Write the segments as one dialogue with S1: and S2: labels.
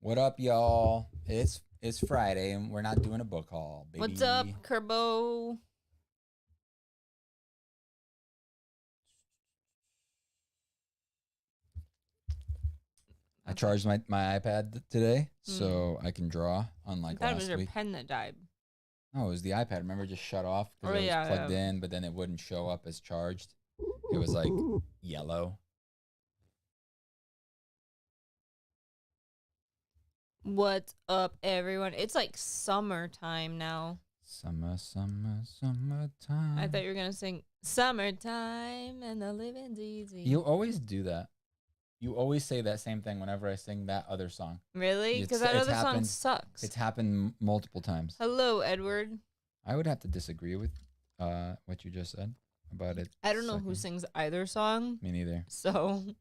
S1: What up, y'all? It's Friday and we're not doing a book haul, baby.
S2: What's up, Kerbo?
S1: I charged my iPad today so I can draw, unlike
S2: That
S1: last
S2: was your
S1: week.
S2: pen that died.
S1: No, it was the iPad. Remember, it just shut off because it was plugged in, but then it wouldn't show up as charged. It was like yellow.
S2: What's up, everyone? It's like summertime now.
S1: Summertime.
S2: I thought you were gonna sing "Summertime" and the living's easy.
S1: You always do that. You always say that same thing whenever I sing that other song.
S2: Really? Because that other song sucks.
S1: It's happened multiple times.
S2: Hello, Edward.
S1: I would have to disagree with what you just said about it.
S2: I don't know who sings either song.
S1: Me neither.
S2: So.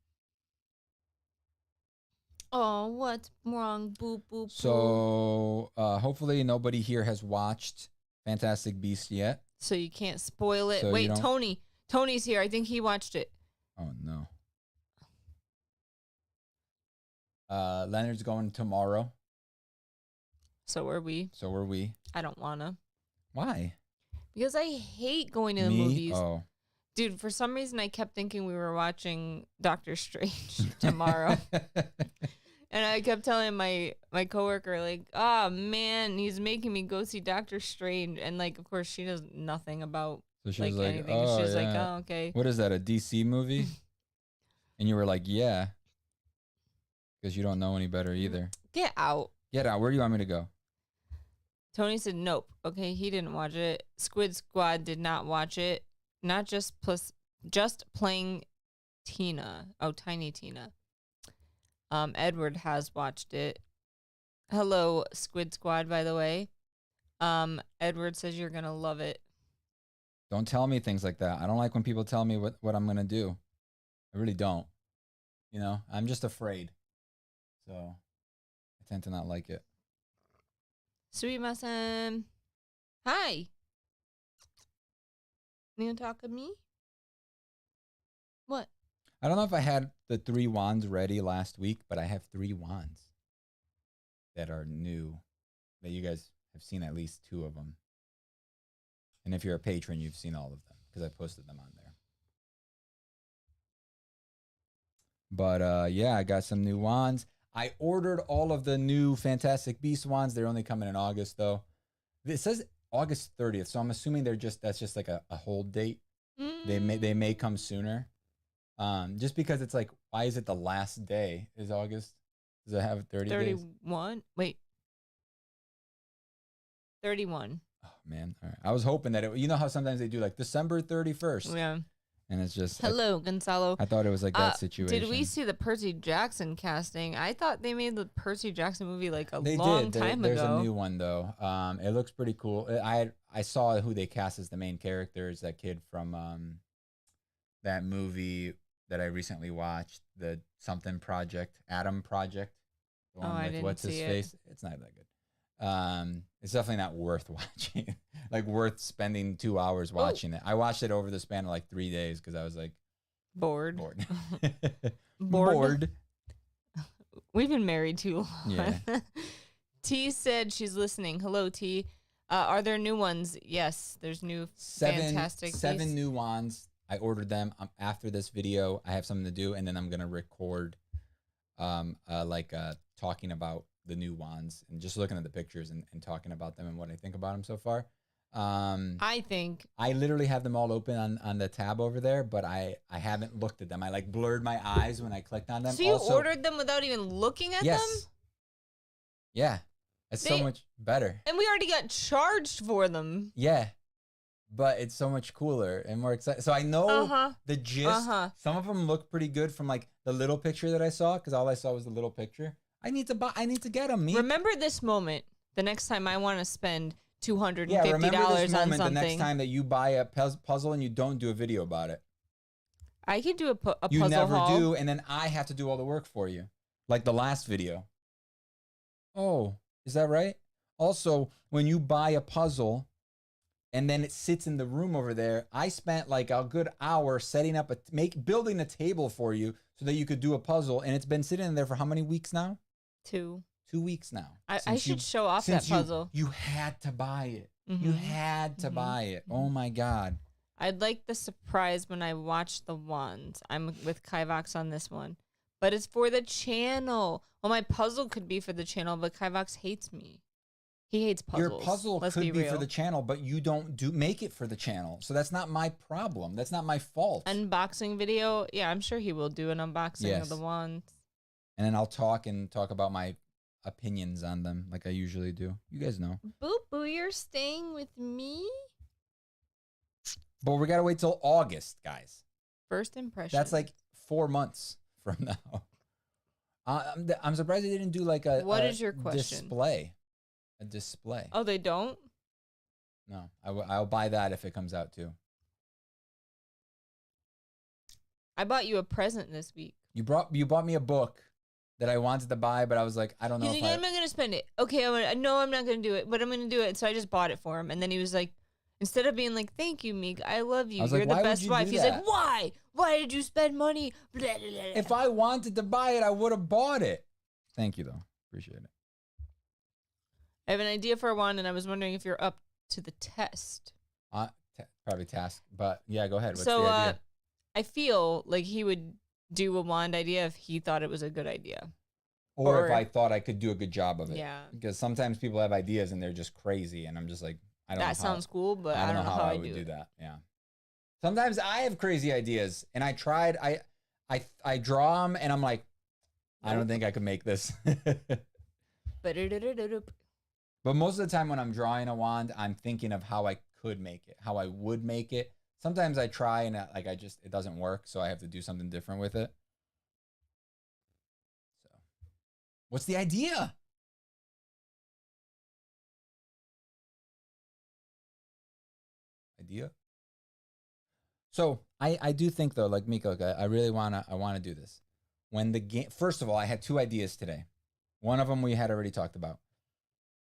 S2: Oh, what's wrong? Boop, boop, boop.
S1: So, hopefully nobody here has watched Fantastic Beasts yet.
S2: So you can't spoil it.
S1: So
S2: Wait, Tony. Tony's here. I think he watched it.
S1: Oh, no. Leonard's going tomorrow.
S2: So are we. I don't wanna.
S1: Why?
S2: Because I hate going to the movies.
S1: Oh.
S2: Dude, for some reason I kept thinking we were watching Doctor Strange tomorrow. And I kept telling my coworker, like, oh man, he's making me go see Doctor Strange. And like, of course, she knows nothing about anything. She's like, oh, okay.
S1: What is that, a DC movie? And you were like, yeah. Because you don't know any better either.
S2: Get out.
S1: Get out. Where do you want me to go?
S2: Tony said, nope. Okay, he didn't watch it. Squid Squad did not watch it. Not just playing Tina. Oh, Tiny Tina. Edward has watched it. Hello, Squid Squad, by the way. Edward says you're going to love it.
S1: Don't tell me things like that. I don't like when people tell me what I'm going to do. I really don't. You know, I'm just afraid. So I tend to not like it.
S2: Sumimasen. Hi. You want to talk to me? What?
S1: I don't know if I had the 3 wands ready last week, but I have 3 wands that are new that you guys have seen at least 2 of them. And if you're a patron, you've seen all of them because I posted them on there. But yeah, I got some new wands. I ordered all of the new Fantastic Beasts wands. They're only coming in August though. It says August 30th, so I'm assuming that's just like a hold date. They may come sooner. Just because it's like, why is it the last day is August? Does it have 30 days?
S2: 31? Wait. 31.
S1: Oh, man. All right. I was hoping that you know how sometimes they do like December 31st?
S2: Yeah.
S1: And it's just.
S2: Hello, Gonzalo.
S1: I thought it was like that situation.
S2: Did we see the Percy Jackson casting? I thought they made the Percy Jackson movie like long time ago.
S1: There's a new one though. It looks pretty cool. I saw who they cast as the main characters. That kid from that movie that I recently watched, the something project, Adam Project. The one
S2: I didn't
S1: what's his
S2: see
S1: face? It's not that good. It's definitely not worth watching. Like worth spending 2 hours watching it. I watched it over the span of like 3 days because I was like
S2: bored.
S1: Bored.
S2: We've been married too long.
S1: Yeah.
S2: T said she's listening. Hello, T. Are there new ones? Yes, there's new Fantastic Beasts.
S1: 7 new wands. I ordered them. After this video, I have something to do, and then I'm gonna record, talking about the new wands and just looking at the pictures and talking about them and what I think about them so far.
S2: I think
S1: I literally have them all open on the tab over there, but I haven't looked at them. I like blurred my eyes when I clicked on them.
S2: So you ordered them without even looking at them?
S1: Yeah, it's so much better.
S2: And we already got charged for them.
S1: Yeah. But it's so much cooler and more exciting. So I know the gist. Some of them look pretty good from like the little picture that I saw, because all I saw was the little picture. I need to get them.
S2: Remember this moment the next time I want to spend $250
S1: remember this
S2: on
S1: moment
S2: something.
S1: The next time that you buy a puzzle and you don't do a video about it.
S2: I can do a puzzle
S1: You never
S2: haul.
S1: do, and then I have to do all the work for you. Like the last video. Oh, is that right? Also, when you buy a puzzle and then it sits in the room over there, I spent like a good hour setting up building a table for you so that you could do a puzzle, and it's been sitting in there for how many weeks now?
S2: 2.
S1: 2 weeks now.
S2: I should show off that puzzle.
S1: You had to buy it.
S2: Mm-hmm.
S1: You had to buy it. Oh my God.
S2: I'd like the surprise when I watch the wands. I'm with Kivox on this one. But it's for the channel. Well, my puzzle could be for the channel, but Kivox hates me. He hates puzzles.
S1: Your puzzle could be for the channel, but you don't make it for the channel. So that's not my problem. That's not my fault.
S2: Unboxing video. Yeah, I'm sure he will do an unboxing of the wands.
S1: And then I'll talk about my opinions on them like I usually do. You guys know.
S2: Boo boo, you're staying with me?
S1: But we got to wait till August, guys.
S2: First impression.
S1: That's like 4 months from now. I'm surprised they didn't do like a
S2: What is your question?
S1: Display. A display.
S2: Oh, they don't?
S1: No, I'll buy that if it comes out too.
S2: I bought you a present this week.
S1: You bought me a book that I wanted to buy, but I was like, I don't know.
S2: He's like, I'm not gonna spend it. Okay, I'm not gonna do it, but I'm gonna do it. So I just bought it for him, and then he was like, instead of being like, "Thank you, Meek, I love you. You're the best wife," he's like, "Why? Why did you spend money?" Blah, blah, blah.
S1: If I wanted to buy it, I would have bought it. Thank you, though. Appreciate it.
S2: I have an idea for a wand, and I was wondering if you're up to the test.
S1: Probably task, but yeah, go ahead. What's
S2: so,
S1: the idea?
S2: I feel like he would do a wand idea if he thought it was a good idea.
S1: Or if I thought I could do a good job of it.
S2: Yeah.
S1: Because sometimes people have ideas and they're just crazy, and I'm just like, I don't know.
S2: That sounds cool, but I don't know how I would do that.
S1: Yeah. Sometimes I have crazy ideas, and I tried. I draw them, and I'm like, I don't think I could make this. But most of the time when I'm drawing a wand, I'm thinking of how I could make it, how I would make it. Sometimes I try and it doesn't work, so I have to do something different with it. So, what's the idea? So I do think though, like Miko, I really wanna do this. When the game, first of all, I had 2 ideas today. One of them we had already talked about.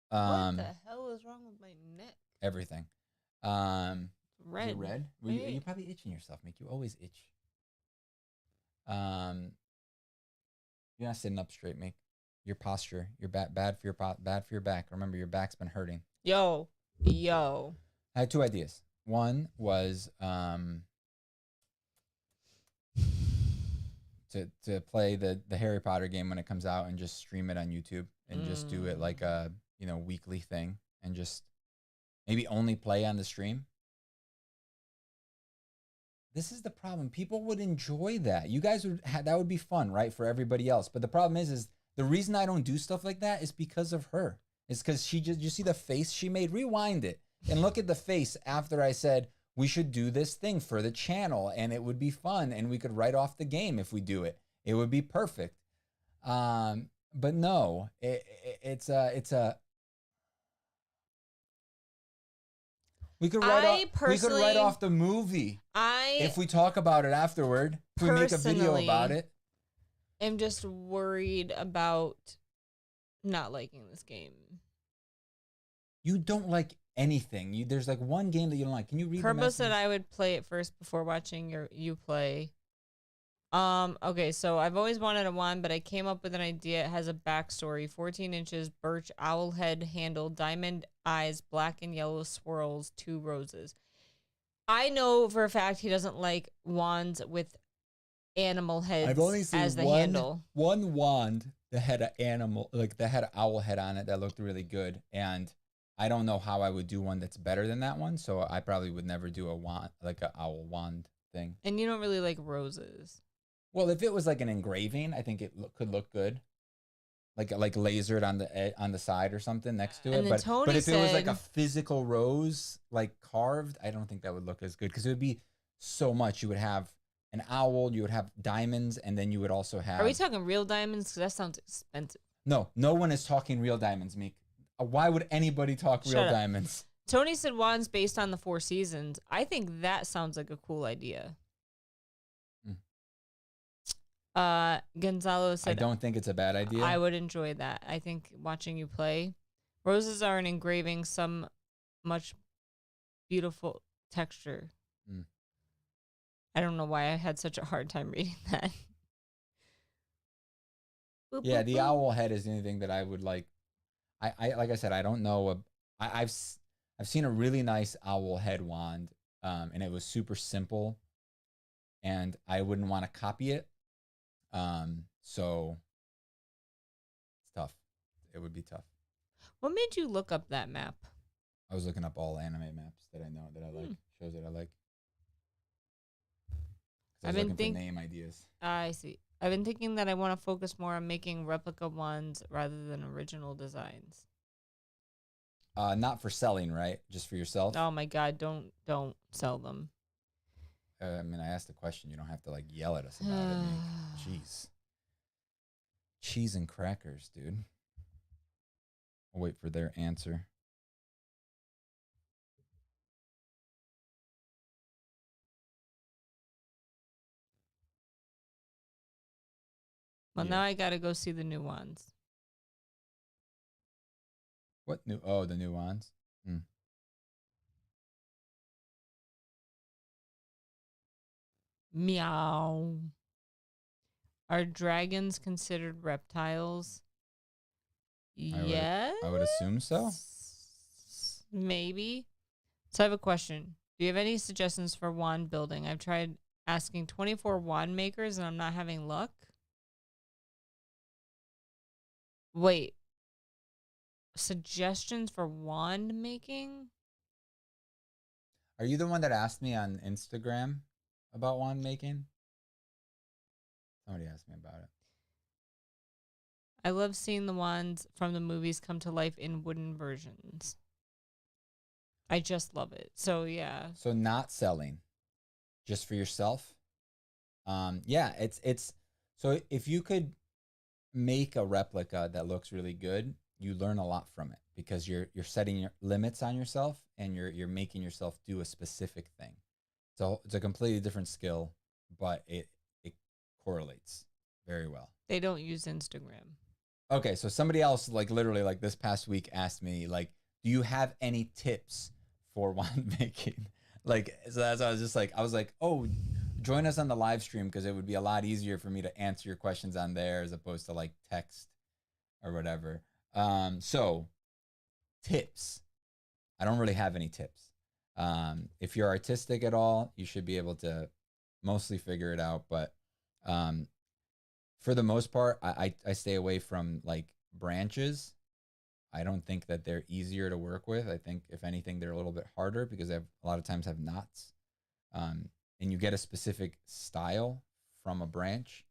S2: What the hell is wrong with my neck?
S1: Everything.
S2: Red.
S1: Is it red? You're probably itching yourself, Mick. You always itch. You're not sitting up straight, Mick. Your posture. You're bad for your back. Remember, your back's been hurting.
S2: Yo.
S1: I had 2 ideas. One was to play the Harry Potter game when it comes out and just stream it on YouTube and just do it like a weekly thing and just maybe only play on the stream. This is the problem. People would enjoy that. You guys that would be fun, right, for everybody else. But the problem is the reason I don't do stuff like that is because of her. It's because you see the face she made? Rewind it and look at the face after I said we should do this thing for the channel and it would be fun and we could write off the game if we do it. It would be perfect. But no, it's a. We could write off the movie if we talk about it afterward. If we make a video about it.
S2: I'm just worried about not liking this game.
S1: You don't like anything. There's like one game that you don't like. Can you read
S2: Purple
S1: the message?
S2: said I would play it first before watching you play. Okay, so I've always wanted a wand, but I came up with an idea. It has a backstory. 14 inches, birch, owl head handle, diamond eyes, black and yellow swirls, 2 roses. I know for a fact he doesn't like wands with animal heads
S1: I've only seen
S2: as the handle.
S1: One wand that had an animal, like that had an owl head on it that looked really good. And I don't know how I would do one that's better than that one. So I probably would never do a wand, like an owl wand thing.
S2: And you don't really like roses.
S1: Well, if it was like an engraving, I think it could look good, like lasered on the side or something next to it. But if it was like a physical rose, like carved, I don't think that would look as good because it would be so much. You would have an owl, you would have diamonds, and then you would also have.
S2: Are we talking real diamonds? Because that sounds expensive.
S1: No one is talking real diamonds, Meek. Why would anybody talk real diamonds?
S2: Tony said wands based on the 4 seasons. I think that sounds like a cool idea. Gonzalo said,
S1: I don't think it's a bad idea.
S2: I would enjoy that. I think watching you play. Roses are an engraving, some much beautiful texture. I don't know why I had such a hard time reading that. Boop,
S1: Yeah,
S2: boop,
S1: the
S2: boop.
S1: owl head is the only thing that I would like. I like I said, I don't know. I've seen a really nice owl head wand, and it was super simple, and I wouldn't want to copy it. So it's tough. It would be tough.
S2: What made you look up that map?
S1: I was looking up all anime maps that I know that I like, shows that I like. 'Cause I
S2: I've
S1: was
S2: been
S1: looking for name ideas.
S2: I see. I've been thinking that I want to focus more on making replica ones rather than original designs.
S1: Not for selling, right? Just for yourself.
S2: Oh my god, don't sell them.
S1: I mean, I asked the question. You don't have to like yell at us about it. Meek. Jeez. Cheese and crackers, dude. I'll wait for their answer.
S2: Well,
S1: Yeah.
S2: now I gotta go see the new ones.
S1: What new? Oh, the new ones.
S2: Meow. Are dragons considered reptiles? Yes.
S1: I would assume so.
S2: Maybe. So I have a question. Do you have any suggestions for wand building? I've tried asking 24 wand makers and I'm not having luck. Wait. Suggestions for wand making?
S1: Are you the one that asked me on Instagram about wand making? Somebody asked me about it.
S2: I love seeing the wands from the movies come to life in wooden versions. I just love it. So yeah.
S1: So not selling, just for yourself. Yeah, it's so if you could make a replica that looks really good, you learn a lot from it because you're setting your limits on yourself and you're making yourself do a specific thing. So it's a completely different skill, but it correlates very well.
S2: They don't use Instagram.
S1: Okay, so somebody else like literally like this past week asked me like, do you have any tips for wand making? Like, so that's I was like, oh, join us on the live stream because it would be a lot easier for me to answer your questions on there as opposed to like text or whatever. So tips. I don't really have any tips. If you're artistic at all, you should be able to mostly figure it out. But for the most part, I stay away from like branches. I don't think that they're easier to work with. I think if anything, they're a little bit harder because they have a lot of times have knots. And you get a specific style from a branch.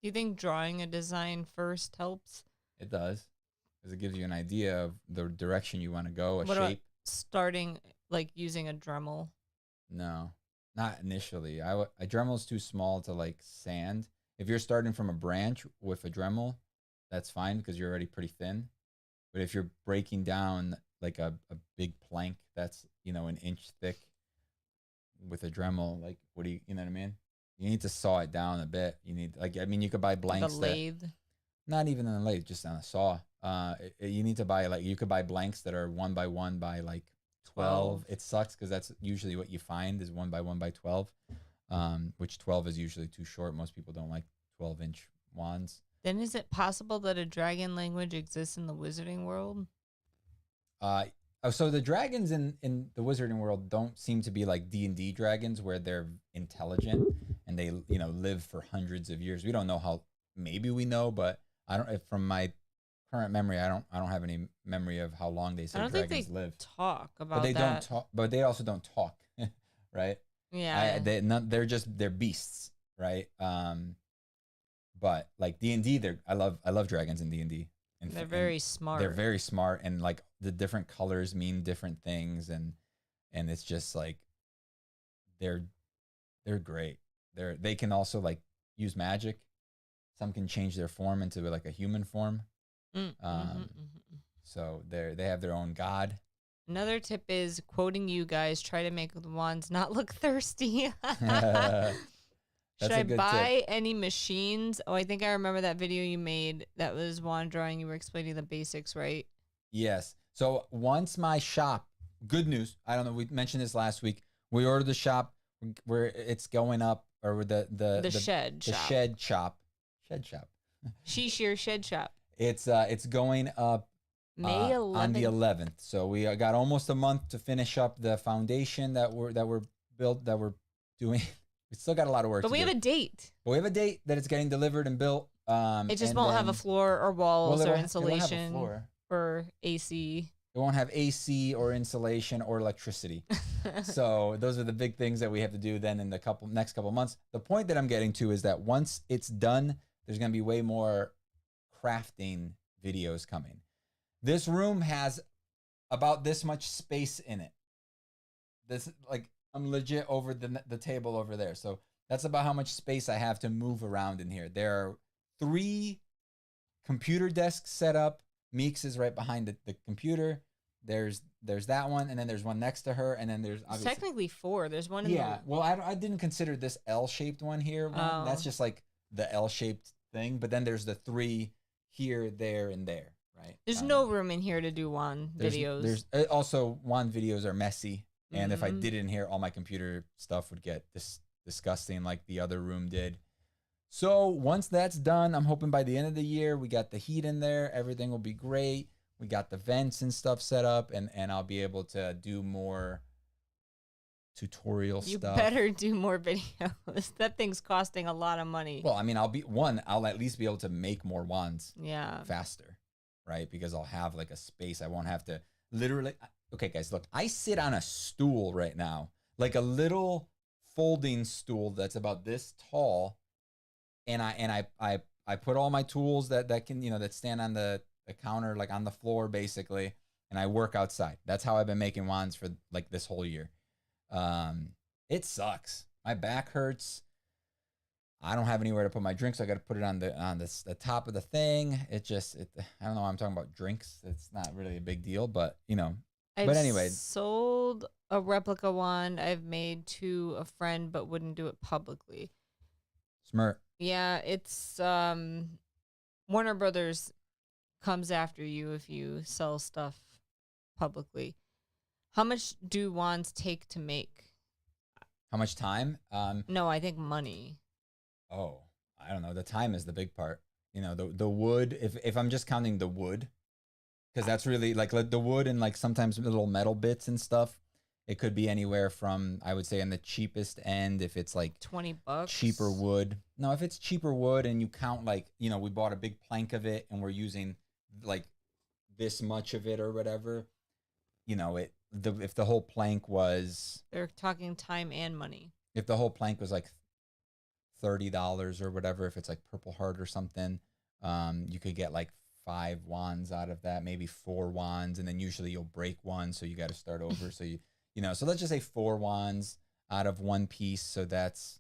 S2: Do you think drawing a design first helps?
S1: It does, because it gives you an idea of the direction you want to go, a
S2: What about
S1: shape.
S2: starting like using a Dremel?
S1: No, not initially. A Dremel's too small to like sand. If you're starting from a branch with a Dremel, that's fine because you're already pretty thin. But if you're breaking down like a big plank that's, you know, an inch thick with a Dremel, like what do you know what I mean? You need to saw it down a bit. You need like, I mean, you could buy blanks.
S2: The lathe.
S1: Not even on a lathe, just on a saw. You need to buy like, you could buy blanks that are 1 by 1 by like 12. It sucks because that's usually what you find is 1 by 1 by 12, which 12 is usually too short. Most people don't like 12-inch wands.
S2: Then is it possible that a dragon language exists in the wizarding world?
S1: So the dragons in the wizarding world don't seem to be like D&D dragons where they're intelligent and they, you know, live for hundreds of years. We don't know how, maybe we know, but I don't, from my current memory, I don't have any memory of how long they say
S2: I don't
S1: dragons
S2: think they
S1: live.
S2: talk about
S1: But they
S2: that.
S1: don't talk, but they also don't talk, right?
S2: Yeah.
S1: They're beasts, right? But like D&D, I love dragons in D&D.
S2: They're very smart.
S1: They're very smart, and like the different colors mean different things, and it's just like they're great. They can also like use magic. Some can change their form into like a human form. So they have their own god.
S2: Another tip is quoting you guys, try to make the wands not look thirsty. Should I buy any machines? Oh, I think I remember that video you made that was wand drawing. You were explaining the basics, right?
S1: Yes. So once my shop, good news, I don't know, we mentioned this last week. We ordered the shop where it's going up, or the shed shop.
S2: Sheer Shed Shop.
S1: It's going up
S2: May
S1: on the
S2: 11th.
S1: 11th. So we got almost a month to finish up the foundation that we're doing. We still got a lot of work
S2: But
S1: to
S2: we
S1: do.
S2: have a date.
S1: But we have a date that it's getting delivered and built.
S2: It just
S1: and
S2: won't have a
S1: then-
S2: floor or walls
S1: well,
S2: or
S1: it won't have a
S2: insulation
S1: floor.
S2: or AC.
S1: It won't have AC or insulation or electricity. So those are the big things that we have to do then in the next couple months. The point that I'm getting to is that once it's done, there's going to be way more crafting videos coming. This room has about this much space in it. This, like, I'm legit over the table over there. So that's about how much space I have to move around in here. There are 3 computer desks set up. Meeks is right behind the computer. There's that one, and then there's one next to her, and then there's obviously
S2: Technically 4. There's one in
S1: yeah. Well, I didn't consider this L-shaped one here.
S2: Oh.
S1: That's just like the L-shaped thing. But then there's the 3 here, there, and there. Right.
S2: There's no room in here to do one videos.
S1: There's also one videos are messy, and if I
S2: Mhm.
S1: did it in here, all my computer stuff would get disgusting like the other room did. So once that's done, I'm hoping by the end of the year we got the heat in there, everything will be great. We got the vents and stuff set up, and I'll be able to do more tutorial
S2: You
S1: stuff.
S2: better do more videos. That thing's costing a lot of money.
S1: Well, I mean, I'll at least be able to make more wands
S2: Yeah.
S1: faster, right? Because I'll have like a space. I won't have to literally. Okay, guys, look, I sit on a stool right now, like a little folding stool that's about this tall, and I put all my tools that can, that stand on the counter, like on the floor basically, and I work outside. That's how I've been making wands for like this whole year. It sucks. My back hurts. I don't have anywhere to put my drinks. So I got to put it on the top of the thing. I don't know why I'm talking about drinks. It's not really a big deal, but
S2: I've
S1: anyway.
S2: sold a replica wand I've made to a friend, but wouldn't do it publicly.
S1: Smirt.
S2: Yeah, it's Warner Brothers comes after you if you sell stuff publicly. How much do wands take to make?
S1: How much time?
S2: No, I think money.
S1: Oh, I don't know. The time is the big part. The wood. If I'm just counting the wood, because that's really like the wood and like sometimes little metal bits and stuff. It could be anywhere from, I would say, on the cheapest end, if it's like
S2: $20.
S1: cheaper wood. No, if it's cheaper wood and you count like, we bought a big plank of it and we're using like this much of it or whatever, if the whole plank was,
S2: They're talking time and money.
S1: if the whole plank was like $30 or whatever, if it's like Purple Heart or something, you could get like 5 wands out of that, maybe 4 wands, and then usually you'll break one, so you got to start over. So so let's just say 4 wands out of one piece. So that's,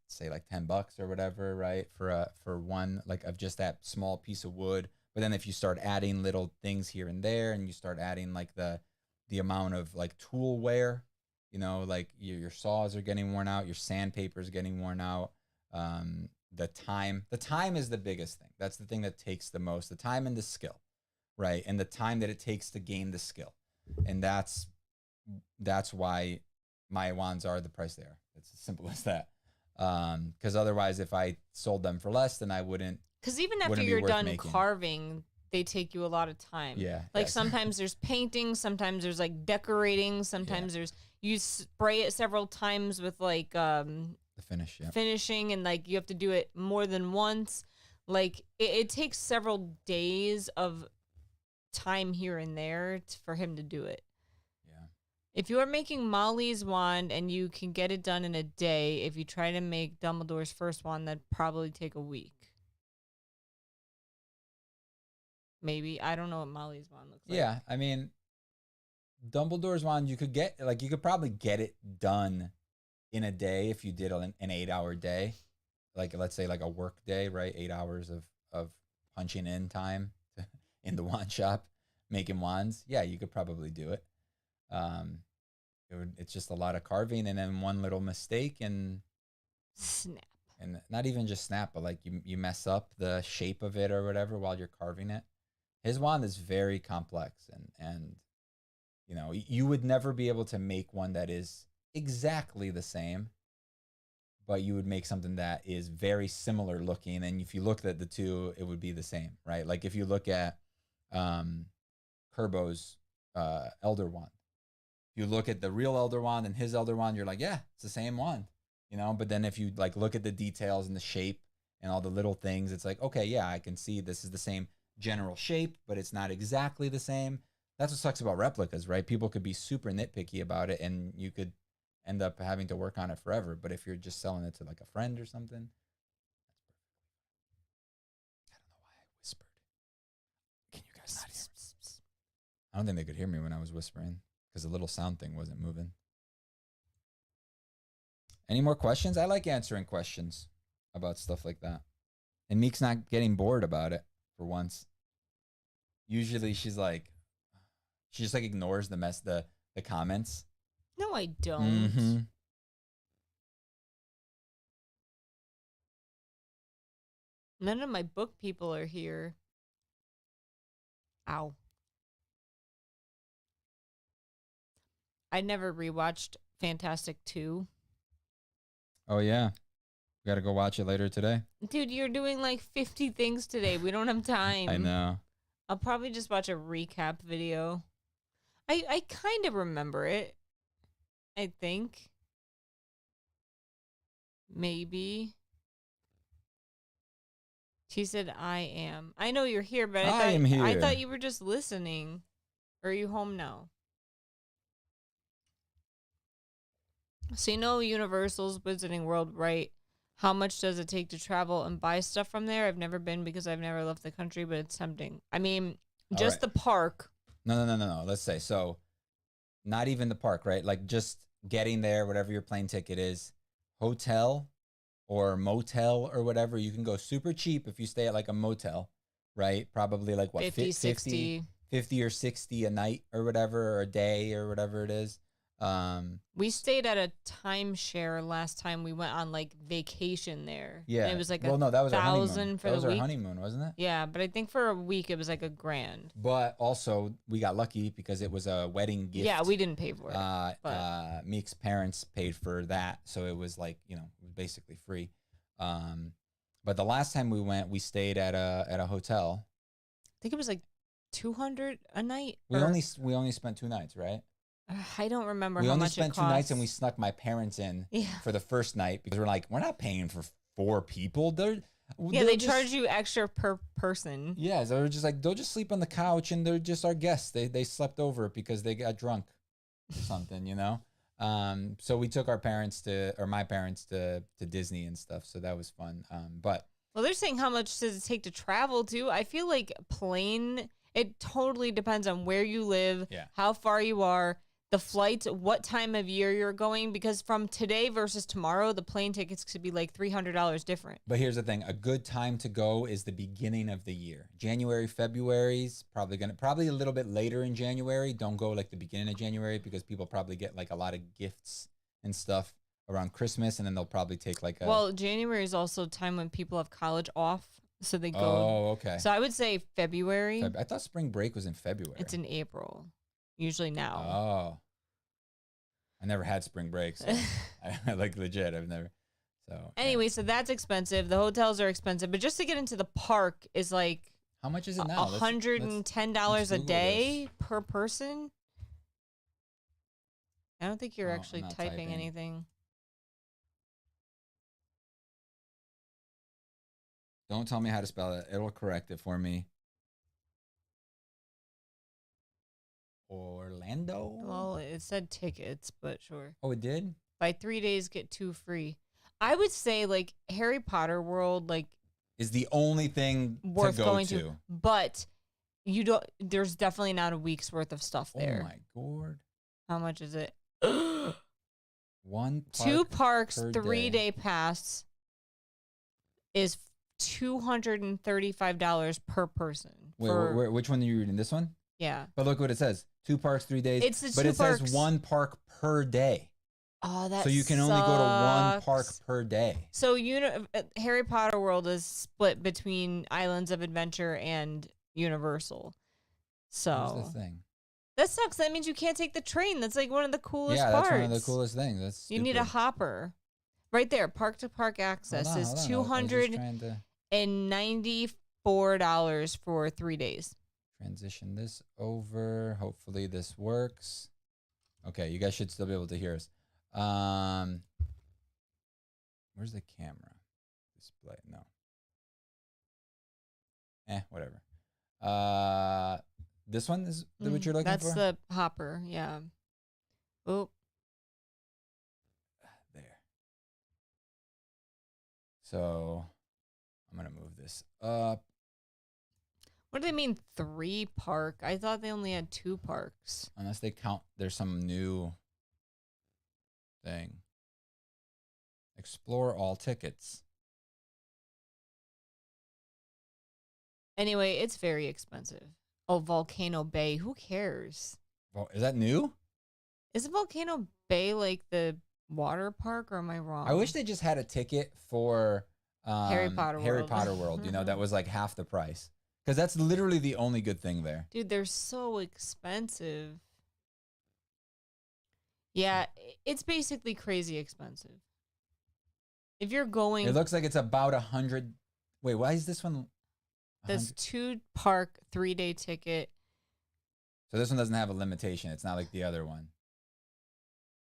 S1: say, like $10 or whatever, right? For one, like, of just that small piece of wood. But then if you start adding little things here and there, and you start adding like the amount of like tool wear, like your saws are getting worn out, your sandpaper is getting worn out. The time is the biggest thing. That's the thing that takes the most, the time and the skill, right? And the time that it takes to gain the skill. And that's why my wands are the price they are. It's as simple as that. Because otherwise, if I sold them for less, then I wouldn't.
S2: Because even after
S1: wouldn't be
S2: you're
S1: worth
S2: done
S1: making.
S2: carving, they take you a lot of time.
S1: Yeah.
S2: Like
S1: yes.
S2: sometimes there's painting, sometimes there's like decorating, sometimes you spray it several times with like
S1: the finish. Yeah.
S2: finishing, and like you have to do it more than once. Like it takes several days of time here and there for him to do it.
S1: Yeah.
S2: If you are making Molly's wand and you can get it done in a day, if you try to make Dumbledore's first wand, that'd probably take a week. Maybe. I don't know what Molly's wand looks like.
S1: Yeah. I mean, Dumbledore's wand, you could probably get it done in a day if you did an 8-hour day. Like, let's say like a work day, right? 8 hours of punching in time in the wand shop, making wands. Yeah, you could probably do it. It's just a lot of carving and then one little mistake and
S2: snap.
S1: And not even just snap, but like you mess up the shape of it or whatever while you're carving it. His wand is very complex and you would never be able to make one that is exactly the same, but you would make something that is very similar looking. And if you looked at the two, it would be the same, right? Like if you look at Kerbo's Elder Wand, you look at the real Elder Wand and his Elder Wand, you're like, yeah, it's the same wand, you know? But then if you like look at the details and the shape and all the little things, it's like, okay, yeah, I can see this is the same general shape, but it's not exactly the same. That's what sucks about replicas, right? People could be super nitpicky about it and you could end up having to work on it forever. But if you're just selling it to like a friend or something, I don't know why I whispered. Can you guys not hear me? I don't think they could hear me when I was whispering because the little sound thing wasn't moving. Any more questions? I like answering questions about stuff like that. And Meek's not getting bored about it for once. Usually she just like ignores the comments.
S2: No, I don't.
S1: Mm-hmm.
S2: None of my book people are here. Ow. I never rewatched Fantastic 2.
S1: Oh, yeah. We got to go watch it later today.
S2: Dude, you're doing like 50 things today. We don't have time.
S1: I know.
S2: I'll probably just watch a recap video. I kind of remember it. I think. Maybe. She said, I am. I know you're here, but
S1: I am here.
S2: I thought you were just listening. Or are you home now? So you know Universal's Wizarding World, right? How much does it take to travel and buy stuff from there? I've never been because I've never left the country, but it's tempting. I mean, just the park.
S1: No. Let's say, so not even the park, right? Like just getting there, whatever your plane ticket is, hotel or motel or whatever, you can go super cheap if you stay at like a motel, right? Probably like what,
S2: 50, 60.
S1: 50 or 60 a night or whatever, or a day or whatever it is.
S2: We stayed at a timeshare last time we went on like vacation there.
S1: Yeah.
S2: And it was like
S1: that was our honeymoon.
S2: $1,000 for
S1: that was
S2: the week.
S1: our honeymoon, wasn't it?
S2: Yeah, but I think for a week it was like $1,000.
S1: But also we got lucky because it was a wedding gift.
S2: Yeah, we didn't pay for it.
S1: Meek's parents paid for that, so it was like, you know, it was basically free. But the last time we went, we stayed at a hotel.
S2: I think it was like $200 a night.
S1: We only spent 2 nights, right?
S2: I don't remember
S1: we
S2: how
S1: only
S2: much
S1: spent
S2: it cost.
S1: 2 nights, and we snuck my parents in for the first night because we're like, we're not paying for 4 people.
S2: They charge you extra per person.
S1: Yeah, so they're just like, they'll just sleep on the couch, and they're just our guests. They slept over because they got drunk or something, you know. So we took my parents to Disney and stuff. So that was fun. But
S2: well, they're saying how much does it take to travel too? I feel like plane. It totally depends on where you live, how far you are, the flights, what time of year you're going, because from today versus tomorrow, the plane tickets could be like $300 different.
S1: But here's the thing. A good time to go is the beginning of the year. January, February's probably a little bit later in January. Don't go like the beginning of January because people probably get like a lot of gifts and stuff around Christmas, and then they'll probably take like a...
S2: Well, January is also a time when people have college off, so they go...
S1: Oh, okay.
S2: So I would say February.
S1: I thought spring break was in February.
S2: It's in April. Usually now.
S1: Oh. I never had spring break, so I like legit. I've never. So
S2: anyway, so that's expensive. The hotels are expensive, but just to get into the park is like
S1: how much is it now?
S2: $110 a day per person. I don't think you're actually typing anything.
S1: Don't tell me how to spell it. It'll correct it for me. Orlando?
S2: Well, it said tickets, but sure.
S1: Oh, it did?
S2: By 3 days, get 2 free. I would say, like, Harry Potter World, like...
S1: is the only thing
S2: worth
S1: to go
S2: going to. But you don't... there's definitely not a week's worth of stuff there.
S1: Oh, my God.
S2: How much is it?
S1: 1 park
S2: 2 parks,
S1: per
S2: 3-day pass is $235 per person.
S1: Wait, which one are you reading? This one?
S2: Yeah.
S1: But look what it says. 2 parks, 3 days.
S2: It's the 2
S1: but it
S2: parks.
S1: says 1 park per day.
S2: Oh, that
S1: So you can only go to 1 park per day.
S2: So Harry Potter World is split between Islands of Adventure and Universal. So
S1: Here's the thing.
S2: That sucks. That means you can't take the train. That's like one of the coolest parts.
S1: Yeah, that's one of the coolest things. That's
S2: you need a hopper. Right there, park to park access is $294 for 3 days.
S1: Transition this over. Hopefully this works. Okay, you guys should still be able to hear us. Where's the camera? Display. No. Whatever. This one is what you're looking
S2: That's
S1: for?
S2: the hopper, yeah. Oh.
S1: There. So I'm going to move this up.
S2: What do they mean 3 park? I thought they only had 2 parks.
S1: Unless they count, there's some new thing. Explore all tickets.
S2: Anyway, it's very expensive. Oh, Volcano Bay. Who cares?
S1: Well, is that new?
S2: Is Volcano Bay like the water park, or am I wrong?
S1: I wish they just had a ticket for
S2: Harry Potter
S1: World, you know, that was like half the price. Because that's literally the only good thing there.
S2: Dude, they're so expensive. Yeah, it's basically crazy expensive. If you're going...
S1: It looks like it's about 100... Wait, why is this one...
S2: That's 2 park, 3-day ticket.
S1: So this one doesn't have a limitation. It's not like the other one.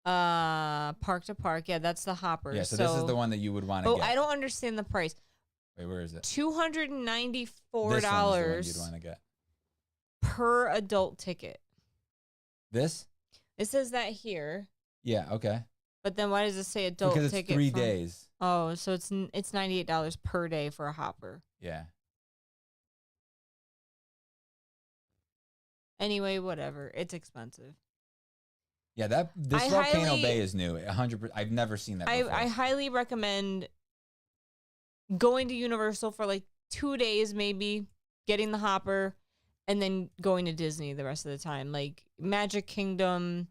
S2: Park to park. Yeah, that's the hopper.
S1: Yeah, so this is the one that you would want to get.
S2: I don't understand the price.
S1: Wait, where is it?
S2: $294
S1: This one is the one you'd want to get.
S2: Per adult ticket.
S1: This?
S2: It says that here.
S1: Yeah, okay.
S2: But then why does it say adult ticket?
S1: Because it's 3 days.
S2: Oh, so it's $98 per day for a hopper.
S1: Yeah.
S2: Anyway, whatever. It's expensive.
S1: Yeah, this Volcano Bay is new. 100%. I've never seen that before.
S2: I highly recommend going to Universal for like 2 days, maybe getting the hopper, and then going to Disney the rest of the time. Like Magic Kingdom.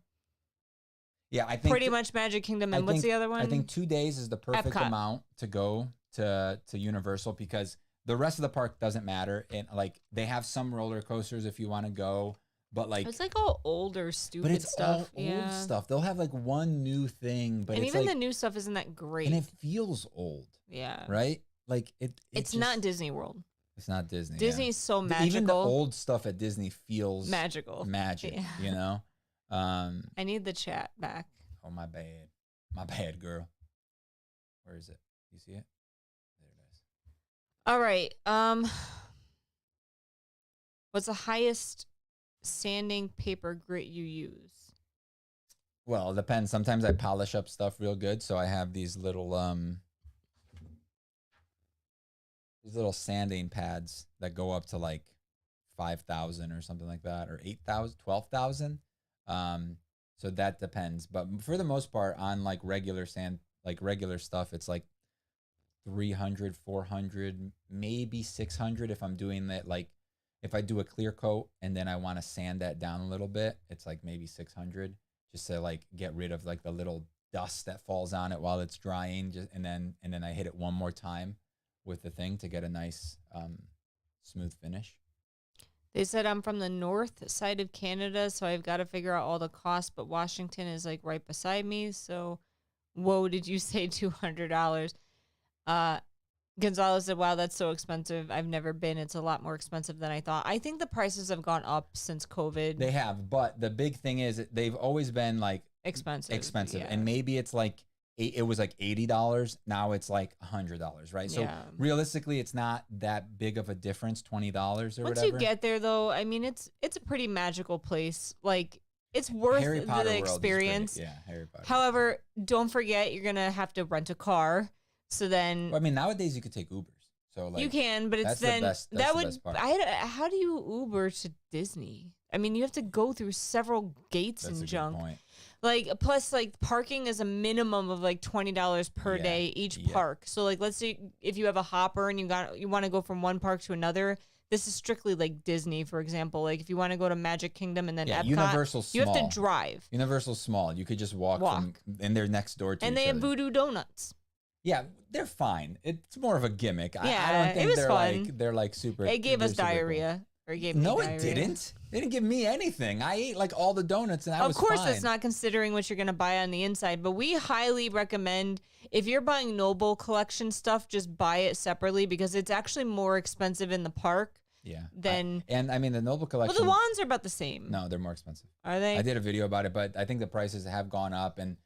S1: Yeah, I think
S2: pretty much Magic Kingdom. And what's the other one?
S1: I think 2 days is the perfect
S2: Epcot.
S1: amount to go to Universal, because the rest of the park doesn't matter. And like they have some roller coasters if you want to go, but like
S2: it's like all older, stupid
S1: but it's
S2: stuff.
S1: all old stuff. They'll have like one new thing, but
S2: and
S1: it's
S2: even
S1: like,
S2: the new stuff isn't that great.
S1: and it feels old.
S2: Yeah.
S1: Right? Like
S2: it's not Disney World.
S1: It's not Disney.
S2: Disney's so magical.
S1: Even the old stuff at Disney feels
S2: magical.
S1: Magic,
S2: Yeah.
S1: you know?
S2: I need the chat back.
S1: Oh, my bad. My bad, girl. Where is it? You see it? There it is.
S2: All right. What's the highest sanding paper grit you use?
S1: Well, it depends. Sometimes I polish up stuff real good, so I have these little sanding pads that go up to like 5,000 or something like that, or 8,000, 12,000. So that depends, but for the most part, on like regular sand, like regular stuff, it's like 300, 400, maybe 600 if I'm doing that. Like if I do a clear coat and then I want to sand that down a little bit, it's like maybe 600, just to like get rid of like the little dust that falls on it while it's drying. Just and then I hit it one more time with the thing to get a nice smooth finish.
S2: They said I'm from the north side of Canada, so I've got to figure out all the costs, but Washington is like right beside me. So, whoa, did you say $200? Gonzalo said, wow, that's so expensive. I've never been. It's a lot more expensive than I thought. I think the prices have gone up since COVID.
S1: They have, but the big thing is they've always been like
S2: expensive. Yeah.
S1: And maybe it's like, it was like $80. Now it's like $100, right? So realistically, it's not that big of a difference, $20 or whatever.
S2: Once you get there, though, I mean, it's a pretty magical place. Like, it's worth the experience.
S1: Yeah, Harry Potter.
S2: However, don't forget, you're going to have to rent a car. So then...
S1: Well, I mean, nowadays you could take Ubers. So like,
S2: you can, but it's then...
S1: That's the best part.
S2: How do you Uber to Disney? I mean, you have to go through several gates and junk. Good point. Like, plus, like, parking is a minimum of, like, $20 per day each park. So, like, let's say if you have a hopper and you want to go from one park to another, this is strictly, like, Disney, for example. Like, if you want to go to Magic Kingdom and then Epcot,
S1: Universal's small.
S2: You have to drive.
S1: Universal's small. You could just walk. And they're next door to each other.
S2: And they have Voodoo Donuts.
S1: Yeah, they're fine. It's more of a gimmick.
S2: Yeah,
S1: I don't think
S2: it was fun.
S1: They're like super.
S2: It gave us diarrhea Or gave me
S1: No,
S2: diarrhea.
S1: it didn't. They didn't give me anything. I ate like all the donuts and I was
S2: Of course,
S1: fine.
S2: that's not considering what you're going to buy on the inside, but we highly recommend if you're buying Noble Collection stuff, just buy it separately because it's actually more expensive in the park.
S1: Yeah.
S2: Than
S1: I mean, the Noble Collection.
S2: Well, the wands are about the same.
S1: No, they're more expensive.
S2: Are they?
S1: I did a video about it, but I think the prices have gone up, and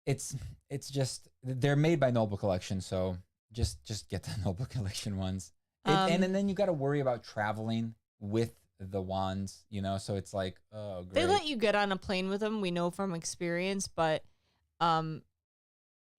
S1: it's just they're made by Noble Collection, so just get the Noble Collection ones. And then you got to worry about traveling with the wands, you know. So it's like, oh, great.
S2: They let you get on a plane with them. We know from experience, but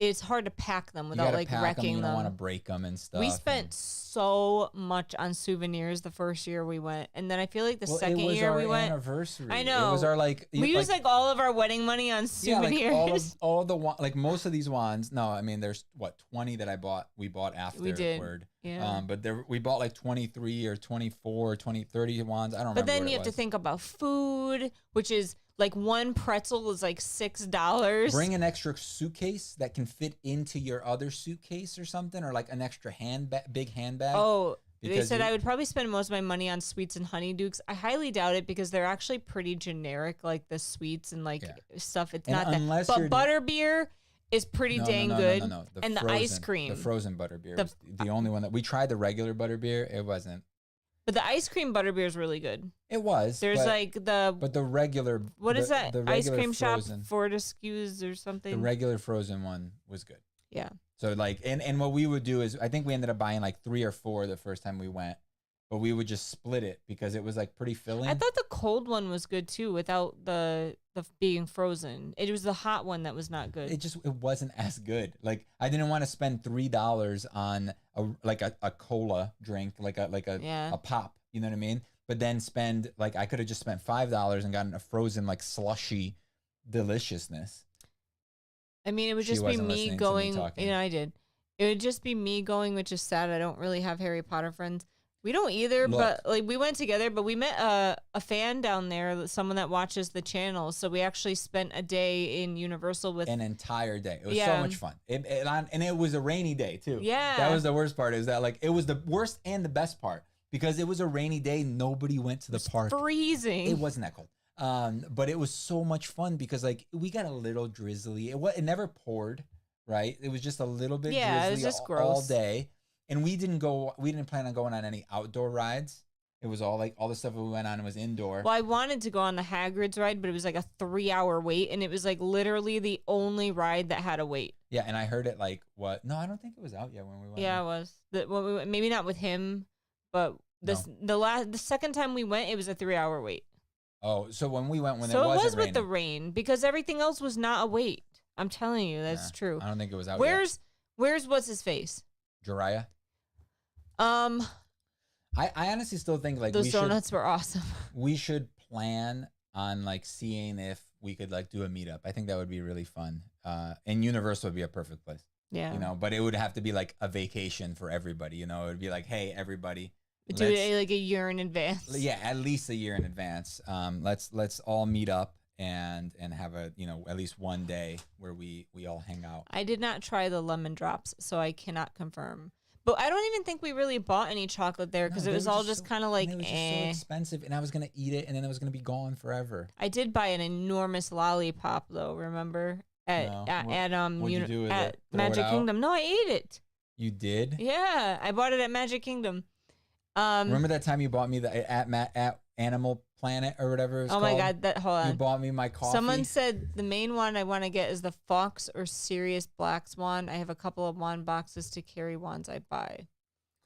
S2: it's hard to pack them without like wrecking them.
S1: You don't want to break them and stuff.
S2: We spent so much on souvenirs the first year we went, and then I feel like the second year we went.
S1: Anniversary.
S2: I know.
S1: It was our like.
S2: We used like all of our wedding money on souvenirs.
S1: Yeah, like all the like most of these wands. No, I mean there's what 20 that we bought afterward.
S2: We did. Yeah.
S1: But we bought like 23 or 24, 20, 30 wands. I don't remember.
S2: But then you have to think about food, which is. Like one pretzel is like $6.
S1: Bring an extra suitcase that can fit into your other suitcase or something, or like an extra big handbag.
S2: Oh, they said I would probably spend most of my money on sweets and honeydukes. I highly doubt it because they're actually pretty generic, like the sweets and like stuff. It's not that. But butterbeer is pretty dang good.
S1: No.
S2: And the ice cream.
S1: The frozen butterbeer was the only one that we tried. The regular butterbeer, it wasn't.
S2: But the ice cream butterbeer is really good.
S1: It was.
S2: There's
S1: but the regular.
S2: What is that?
S1: The
S2: ice cream
S1: frozen,
S2: shop, Fortescue's or something.
S1: The regular frozen one was good.
S2: Yeah.
S1: So like, and what we would do is, I think we ended up buying like 3 or 4 the first time we went, but we would just split it because it was like pretty filling.
S2: I thought the cold one was good too, without the being frozen. It was the hot one that was not good.
S1: It wasn't as good. Like I didn't want to spend $3 on a cola drink, like a pop. You know what I mean? But then I could have just spent $5 and gotten a frozen like slushy deliciousness.
S2: I mean, it would just be me going. I did. It would just be me going, which is sad. I don't really have Harry Potter friends. We don't either, but like we went together, but we met a fan down there, someone that watches the channel. So we actually spent a day in Universal with
S1: an entire day. It was so much fun. And it was a rainy day too.
S2: Yeah.
S1: That was the worst part, is that like it was the worst and the best part. Because it was a rainy day, nobody went to the park.
S2: Freezing.
S1: It wasn't that cold. But it was so much fun because like we got a little drizzly. It never poured, right? It was just a little bit drizzly,
S2: it was just gross
S1: all day. And we didn't plan on going on any outdoor rides. It was all the stuff we went on was indoor.
S2: Well, I wanted to go on the Hagrid's ride, but it was like a 3-hour wait, and it was like literally the only ride that had a wait.
S1: Yeah, and I heard it like what? No, I don't think it was out yet when we went.
S2: Yeah, it was. Maybe not with him. But the second time we went, it was a 3-hour wait.
S1: Oh, so when we went,
S2: it was with the rain because everything else was not a wait. I'm telling you, that's true.
S1: I don't think it was out.
S2: Where's what's his face?
S1: Jiraiya. I honestly still think like
S2: those donuts were awesome.
S1: We should plan on like seeing if we could like do a meetup. I think that would be really fun. And Universal would be a perfect place.
S2: Yeah.
S1: You know, but it would have to be like a vacation for everybody. You know, it would be like, hey, everybody.
S2: Do it like a year in advance.
S1: Yeah, at least a year in advance. Let's all meet up and have a at least one day where we all hang out.
S2: I did not try the lemon drops, so I cannot confirm. But I don't even think we really bought any chocolate there because it was all just kind of like
S1: it was just so expensive, and I was gonna eat it, and then it was gonna be gone forever.
S2: I did buy an enormous lollipop though. Remember at Magic Kingdom? No, I ate it.
S1: You did?
S2: Yeah, I bought it at Magic Kingdom.
S1: Remember that time you bought me at Animal Planet or whatever it's called?
S2: Oh my God, hold on.
S1: You bought me my coffee.
S2: Someone said the main one I want to get is the Fox or Sirius Black Swan. I have a couple of wand boxes to carry wands I buy.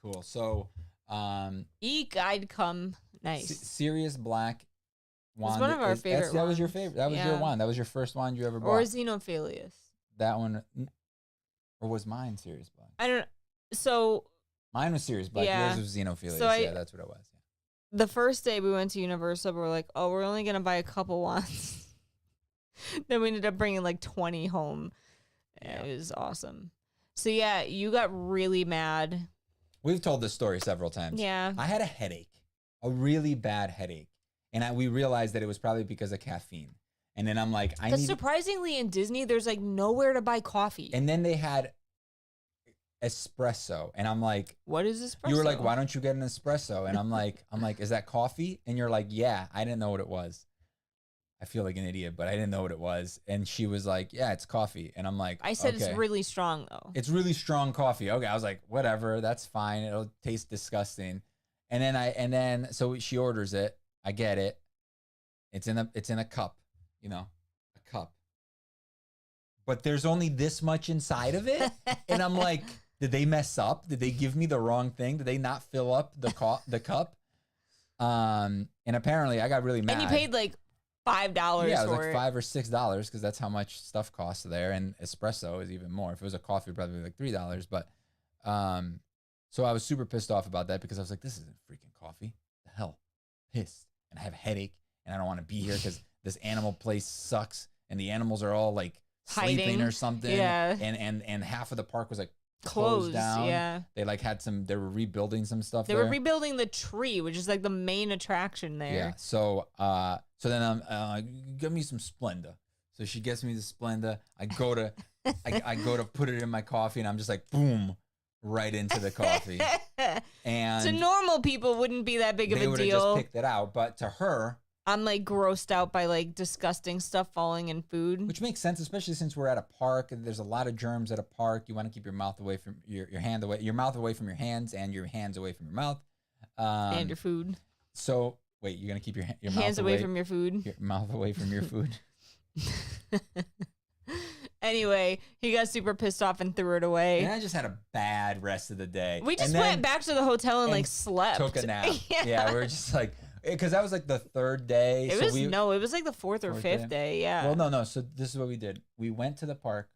S1: Cool. So,
S2: Eek, I'd come. Nice.
S1: Sirius Black wand.
S2: It's one of our favorite
S1: That was your favorite. That was your wand. That was your first wand you ever bought.
S2: Or Xenophilius.
S1: That one. Or was mine Sirius Black?
S2: I don't know. So...
S1: Mine was Sirius Black.
S2: Yeah.
S1: Yours was Xenophilius.
S2: So
S1: yeah, that's what it was. Yeah.
S2: The first day we went to Universal, we were like, oh, we're only going to buy a couple wands. Then we ended up bringing like 20 home. Yeah. It was awesome. So, yeah, you got really mad.
S1: We've told this story several times.
S2: Yeah.
S1: I had a headache, a really bad headache. And we realized that it was probably because of caffeine. And then I'm like,
S2: surprisingly in Disney, there's like nowhere to buy coffee.
S1: And then they had espresso. And I'm like,
S2: What is espresso?
S1: you were like, why don't you get an espresso? And I'm like, is that coffee? And you're like, yeah, I didn't know what it was. I feel like an idiot, but I didn't know what it was. And she was like, yeah, it's coffee. And I'm like,
S2: I said
S1: okay.
S2: it's really strong though.
S1: It's really strong coffee. Okay. I was like, whatever, that's fine. It'll taste disgusting. And then so she orders it. I get it. It's in a cup, a cup. But there's only this much inside of it. And I'm like, did they mess up? Did they give me the wrong thing? Did they not fill up the cup? And apparently I got really mad.
S2: And you paid like $5
S1: yeah, it was
S2: for
S1: like $5 or $6 because that's how much stuff costs there, and espresso is even more. If it was a coffee, it'd probably be like $3. But so I was super pissed off about that because I was like, this isn't freaking coffee. The hell, pissed, and I have a headache, and I don't want to be here because this animal place sucks, and the animals are all like sleeping
S2: hiding
S1: or something.
S2: Yeah,
S1: and half of the park was like
S2: closed
S1: down.
S2: Yeah,
S1: they like they were rebuilding some stuff.
S2: They were rebuilding the tree, which is like the main attraction there.
S1: Yeah. So then I'm give me some Splenda. So she gets me the Splenda. I go to put it in my coffee, and I'm just like, boom, right into the coffee. And
S2: to normal people, wouldn't be that big of a
S1: they would have
S2: deal.
S1: just picked it out, but to her,
S2: I'm like grossed out by like disgusting stuff falling in food.
S1: which makes sense, especially since we're at a park. There's a lot of germs at a park. You want to keep your mouth away from your mouth away from your hands, and your hands away from your mouth,
S2: And your food.
S1: So wait, you're gonna keep your
S2: Hands
S1: mouth
S2: away from your food.
S1: Your mouth away from your food.
S2: Anyway, he got super pissed off and threw it away.
S1: And I just had a bad rest of the day.
S2: We just went back to the hotel and like slept.
S1: Took a nap. Yeah, we were just like, because that was like the third day.
S2: It was like the fourth or fifth day. Yeah.
S1: Well, no. So this is what we did. We went to the park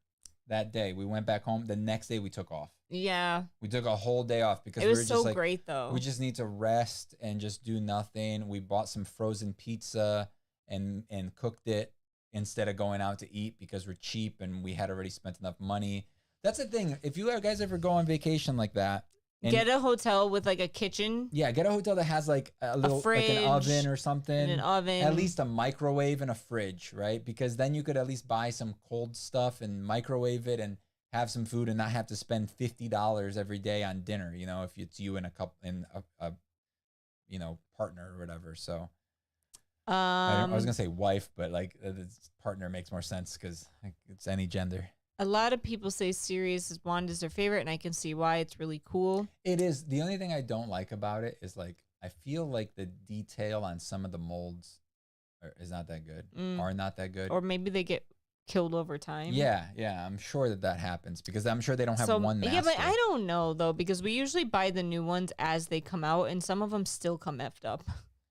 S1: that day. We went back home. The next day we took off.
S2: Yeah.
S1: We took a whole day off because
S2: it was
S1: we were
S2: so
S1: just like,
S2: great though.
S1: we just need to rest and just do nothing. We bought some frozen pizza and cooked it instead of going out to eat because we're cheap and we had already spent enough money. That's the thing. If you guys ever go on vacation like that,
S2: get a hotel with like a kitchen.
S1: Yeah, get a hotel that has like a little
S2: fridge,
S1: like an oven or something.
S2: And an oven.
S1: At least a microwave and a fridge, right? Because then you could at least buy some cold stuff and microwave it and have some food and not have to spend $50 every day on dinner, if it's you and a partner or whatever. So I was gonna say wife, but like partner makes more sense because it's any gender.
S2: A lot of people say Sirius wand is their favorite, and I can see why. It's really cool.
S1: It is. The only thing I don't like about it is like I feel like the detail on some of the molds is not that good, are not that good,
S2: or maybe they get killed over time.
S1: Yeah, I'm sure that happens because I'm sure they don't have one master.
S2: Yeah, but I don't know though because we usually buy the new ones as they come out, and some of them still come effed up.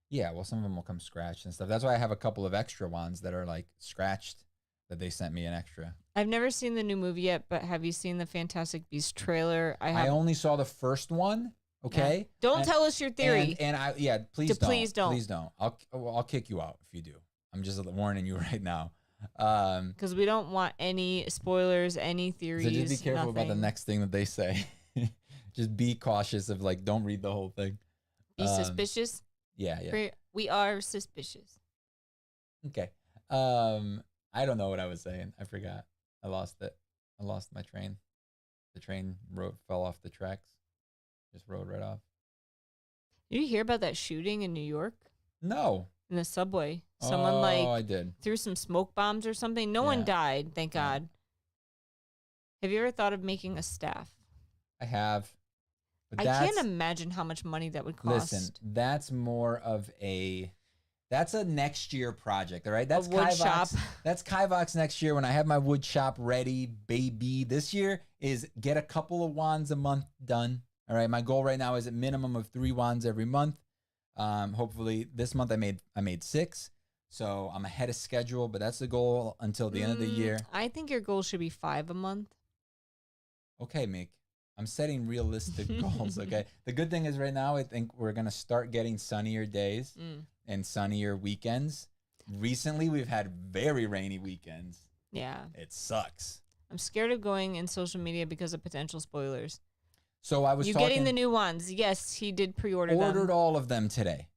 S1: Yeah, well, some of them will come scratched and stuff. That's why I have a couple of extra ones that are like scratched that they sent me an extra.
S2: I've never seen the new movie yet, but have you seen the Fantastic Beasts trailer?
S1: I only saw the first one. Okay.
S2: Yeah. Don't tell us your theory.
S1: Please don't.
S2: Please don't.
S1: Please don't. I'll kick you out if you do. I'm just warning you right now.
S2: Because we don't want any spoilers, any theories.
S1: So just be careful
S2: nothing.
S1: about the next thing that they say. Just be cautious of like, don't read the whole thing.
S2: Be suspicious.
S1: Yeah.
S2: We are suspicious.
S1: Okay. I don't know what I was saying. I forgot. I lost it. I lost my train. The train fell off the tracks. Just rode right off.
S2: Did you hear about that shooting in New York?
S1: No.
S2: In the subway. Someone
S1: I did.
S2: threw some smoke bombs or something. No one died, thank God. Have you ever thought of making a staff?
S1: I have.
S2: But I can't imagine how much money that would cost.
S1: Listen, that's more of that's a next year project, all right? That's
S2: a wood
S1: Kivox,
S2: shop.
S1: That's Kivox next year when I have my wood shop ready, baby. This year is get a couple of wands a month done, all right? My goal right now is a minimum of 3 wands every month. Hopefully this month I made 6, so I'm ahead of schedule, but that's the goal until the end of the year.
S2: I think your goal should be 5 a month.
S1: Okay, Meek. I'm setting realistic goals, okay? The good thing is right now I think we're going to start getting sunnier days and sunnier weekends. Recently, we've had very rainy weekends.
S2: Yeah.
S1: It sucks.
S2: I'm scared of going in social media because of potential spoilers.
S1: So I was
S2: getting the new ones. Yes, he did pre-order them.
S1: Ordered all of them today.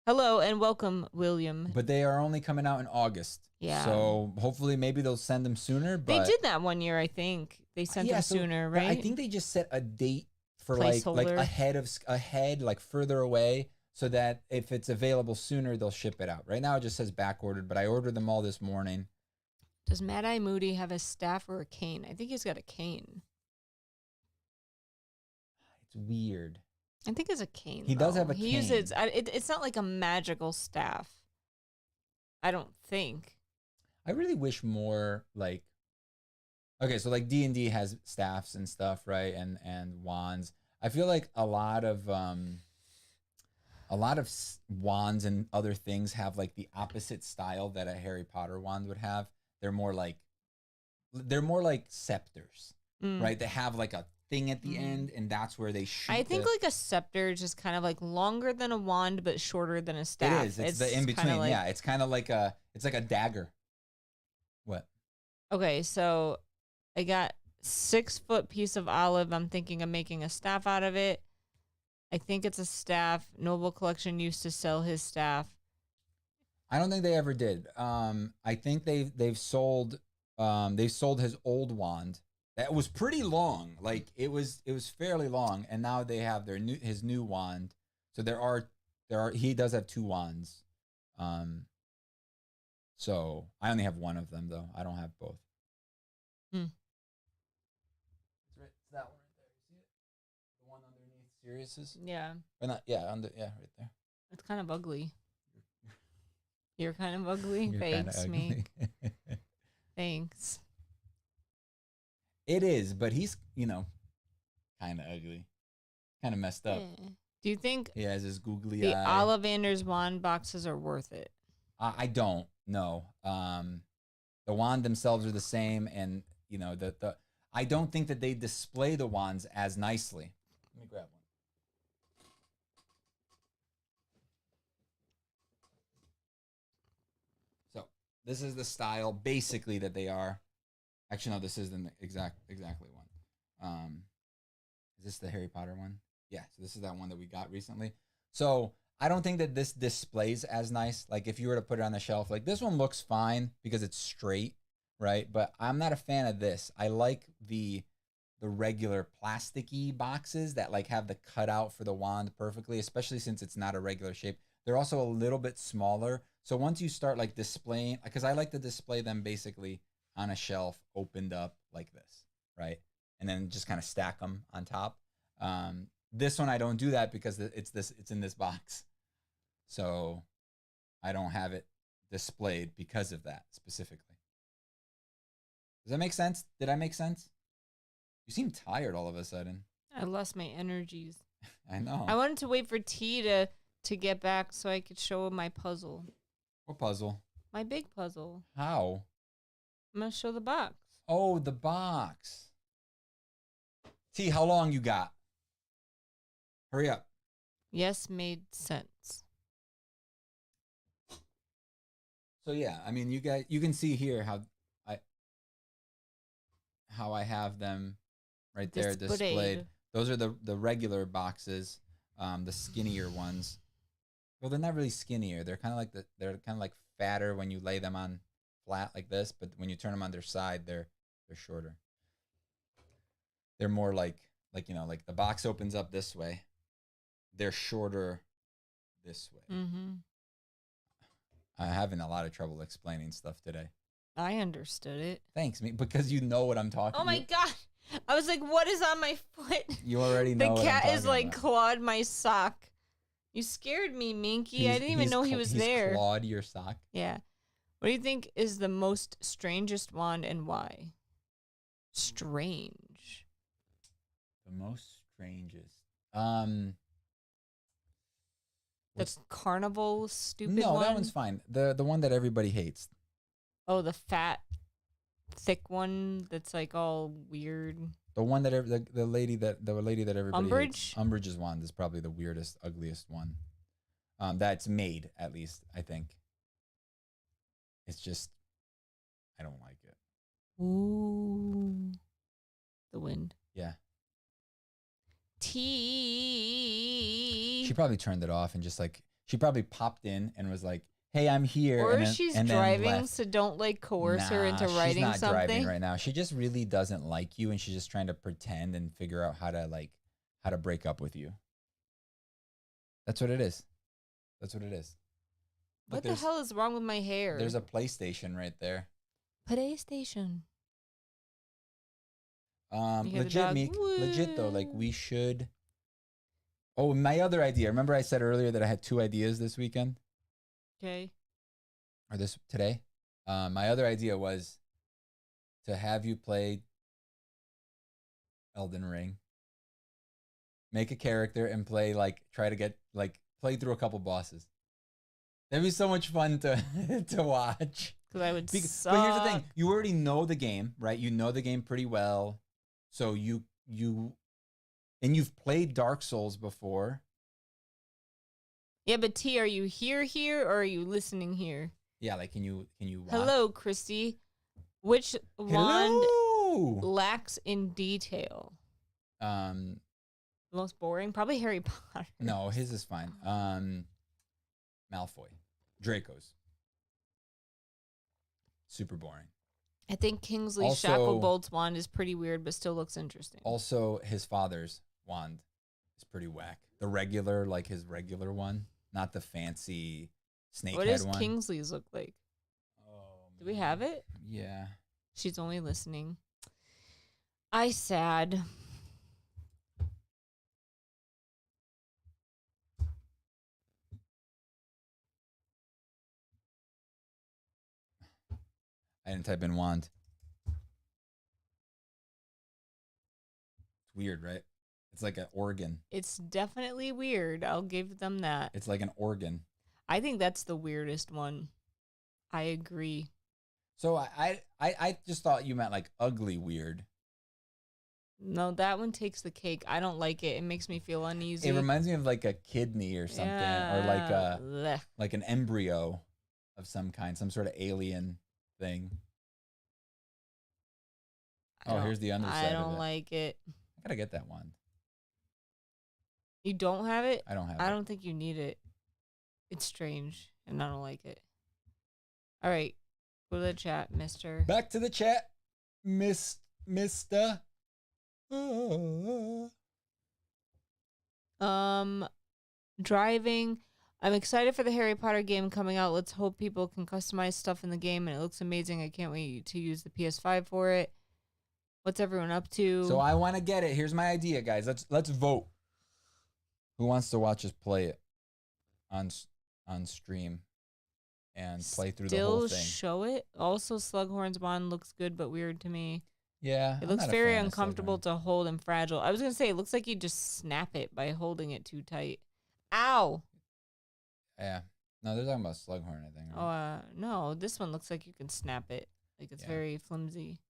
S2: Hello and welcome, William.
S1: But they are only coming out in August.
S2: Yeah.
S1: So hopefully maybe they'll send them sooner. But
S2: they did that one year, I think. they sent
S1: Yeah,
S2: them
S1: so
S2: sooner,
S1: but
S2: right?
S1: I think they just set a date for like
S2: Placeholder.
S1: ahead, like further away, so that if it's available sooner, they'll ship it out. Right now, it just says back ordered, but I ordered them all this morning.
S2: Does Mad Eye Moody have a staff or a cane? I think he's got a cane.
S1: It's weird.
S2: I think it's a cane.
S1: He does have a
S2: He
S1: cane.
S2: uses it's not like a magical staff. I don't think.
S1: I really wish more like. Okay, so like D&D has staffs and stuff, right? And wands. I feel like a lot of wands and other things have like the opposite style that a Harry Potter wand would have. They're more like scepters, right? They have like a thing at the end, and that's where they shoot.
S2: I think like a scepter is just kind of like longer than a wand but shorter than a staff.
S1: It is. It's the in between.
S2: Like,
S1: yeah, it's kind of like it's like a dagger. What?
S2: Okay, so I got 6-foot piece of olive. I'm thinking of making a staff out of it. I think it's a staff. Noble Collection used to sell his staff.
S1: I don't think they ever did. I think they've sold his old wand that was pretty long. Like it was fairly long, and now they have his new wand. So there are he does have 2 wands. So I only have one of them though. I don't have both. It's that one right there. You see it? The one underneath Sirius's?
S2: Yeah.
S1: Or not? Yeah, right there.
S2: It's kind of ugly. You're kind of ugly.
S1: You're
S2: Thanks,
S1: kinda
S2: Meek.
S1: ugly.
S2: Thanks.
S1: It is, but he's, kind of ugly. Kind of messed up.
S2: Do you think
S1: He has his googly
S2: the
S1: eye.
S2: Ollivander's wand boxes are worth it?
S1: I don't know. The wand themselves are the same, and the I don't think that they display the wands as nicely. Let me grab one. So this is the style, basically, that they are. Actually, no, this isn't exactly one. Is this the Harry Potter one? Yeah, so this is that one that we got recently. So I don't think that this displays as nice. Like if you were to put it on the shelf, like this one looks fine because it's straight, right? But I'm not a fan of this. I like the regular plasticky boxes that like have the cutout for the wand perfectly, especially since it's not a regular shape. They're also a little bit smaller. So once you start like displaying, because I like to display them basically on a shelf opened up like this, right? And then just kind of stack them on top. This one I don't do that because it's in this box. So I don't have it displayed because of that specifically. Does that make sense? Did I make sense? You seem tired all of a sudden.
S2: I lost my energies.
S1: I know.
S2: I wanted to wait for T to get back so I could show him my puzzle.
S1: What puzzle?
S2: My big puzzle.
S1: How?
S2: I'm going to show the box.
S1: Oh, the box. T, how long you got? Hurry up.
S2: Yes, made sense.
S1: So yeah, I mean, you can see here how I have them right there displayed. Those are the regular boxes, the skinnier ones. Well, they're not really skinnier. They're kind of like fatter when you lay them on flat like this, but when you turn them on their side, they're shorter. They're more like the box opens up this way. They're shorter this way.
S2: Mm-hmm.
S1: I'm having a lot of trouble explaining stuff today.
S2: I understood it.
S1: Thanks, me, because you know what I'm talking.
S2: Oh my god! I was like, "What is on my foot?"
S1: You already know.
S2: The cat is like
S1: about.
S2: clawed my sock. You scared me, Minky. I didn't even know he was there.
S1: He's clawed your sock.
S2: Yeah. What do you think is the most strangest wand and why? Strange.
S1: The most strangest.
S2: The carnival stupid
S1: no,
S2: one?
S1: that one's fine. The one that everybody hates.
S2: Oh, the fat, thick one that's like all weird.
S1: The one that the lady that everybody
S2: Umbridge?
S1: hates. Umbridge's wand is probably the weirdest, ugliest one. That's made, at least, I think. It's just, I don't like it.
S2: Ooh. The wind.
S1: Yeah.
S2: Tea.
S1: She probably turned it off and just like, she probably popped in and was like, hey, I'm here.
S2: Or
S1: and then,
S2: she's
S1: and then
S2: driving,
S1: left.
S2: so don't like coerce her into
S1: She's
S2: writing
S1: not
S2: something.
S1: driving right now. She just really doesn't like you, and she's just trying to pretend and figure out how to break up with you. That's what it is. That's what it is.
S2: What the hell is wrong with my hair?
S1: There's a PlayStation right there.
S2: PlayStation.
S1: Legit, Meek. Legit though. Like we should. Oh, my other idea. Remember I said earlier that I had 2 ideas this weekend?
S2: Okay.
S1: Or this today? My other idea was to have you play Elden Ring. Make a character and play try to get play through a couple bosses. That'd be so much fun to to watch.
S2: Because I would suck.
S1: But here's the thing. You already know the game, right? You know the game pretty well. So and you've played Dark Souls before.
S2: Yeah, but T, are you here or are you listening here?
S1: Yeah, like can you watch?
S2: Hello, Christy. Which wand lacks in detail? The most boring? Probably Harry Potter.
S1: No, his is fine. Malfoy. Draco's. Super boring.
S2: I think Kingsley
S1: Also,
S2: Shacklebolt's wand is pretty weird, but still looks interesting.
S1: Also, his father's wand is pretty whack. The regular, like his regular one, not the fancy snakehead one.
S2: What does Kingsley's look like?
S1: Oh,
S2: do we have it?
S1: Yeah.
S2: She's only listening. I sad.
S1: I didn't type in wand. It's weird, right? It's like an organ.
S2: It's definitely weird. I'll give them that.
S1: It's like an organ.
S2: I think that's the weirdest one. I agree.
S1: So I just thought you meant like ugly weird.
S2: No, that one takes the cake. I don't like it. It makes me feel uneasy.
S1: It reminds me of like a kidney or something,
S2: yeah.
S1: or like an embryo of some kind, some sort of alien thing. Oh, here's the underside.
S2: I don't like it.
S1: I gotta get that one.
S2: You don't have it?
S1: I don't have it.
S2: I don't think you need it. It's strange, and I don't like it. All right. Go to the chat, mister.
S1: Back to the chat, mister.
S2: Driving. I'm excited for the Harry Potter game coming out. Let's hope people can customize stuff in the game, and it looks amazing. I can't wait to use the PS5 for it. What's everyone up to?
S1: So I want to get it. Here's my idea, guys. Let's vote. Who wants to watch us play it on stream and play through the whole thing?
S2: Still show it. Also, Slughorn's wand looks good but weird to me.
S1: Yeah,
S2: it looks very uncomfortable to hold and fragile. I was gonna say it looks like you just snap it by holding it too tight. Ow.
S1: Yeah. No, they're talking about Slughorn, I think. Right?
S2: No, this one looks like you can snap it. Like it's very flimsy.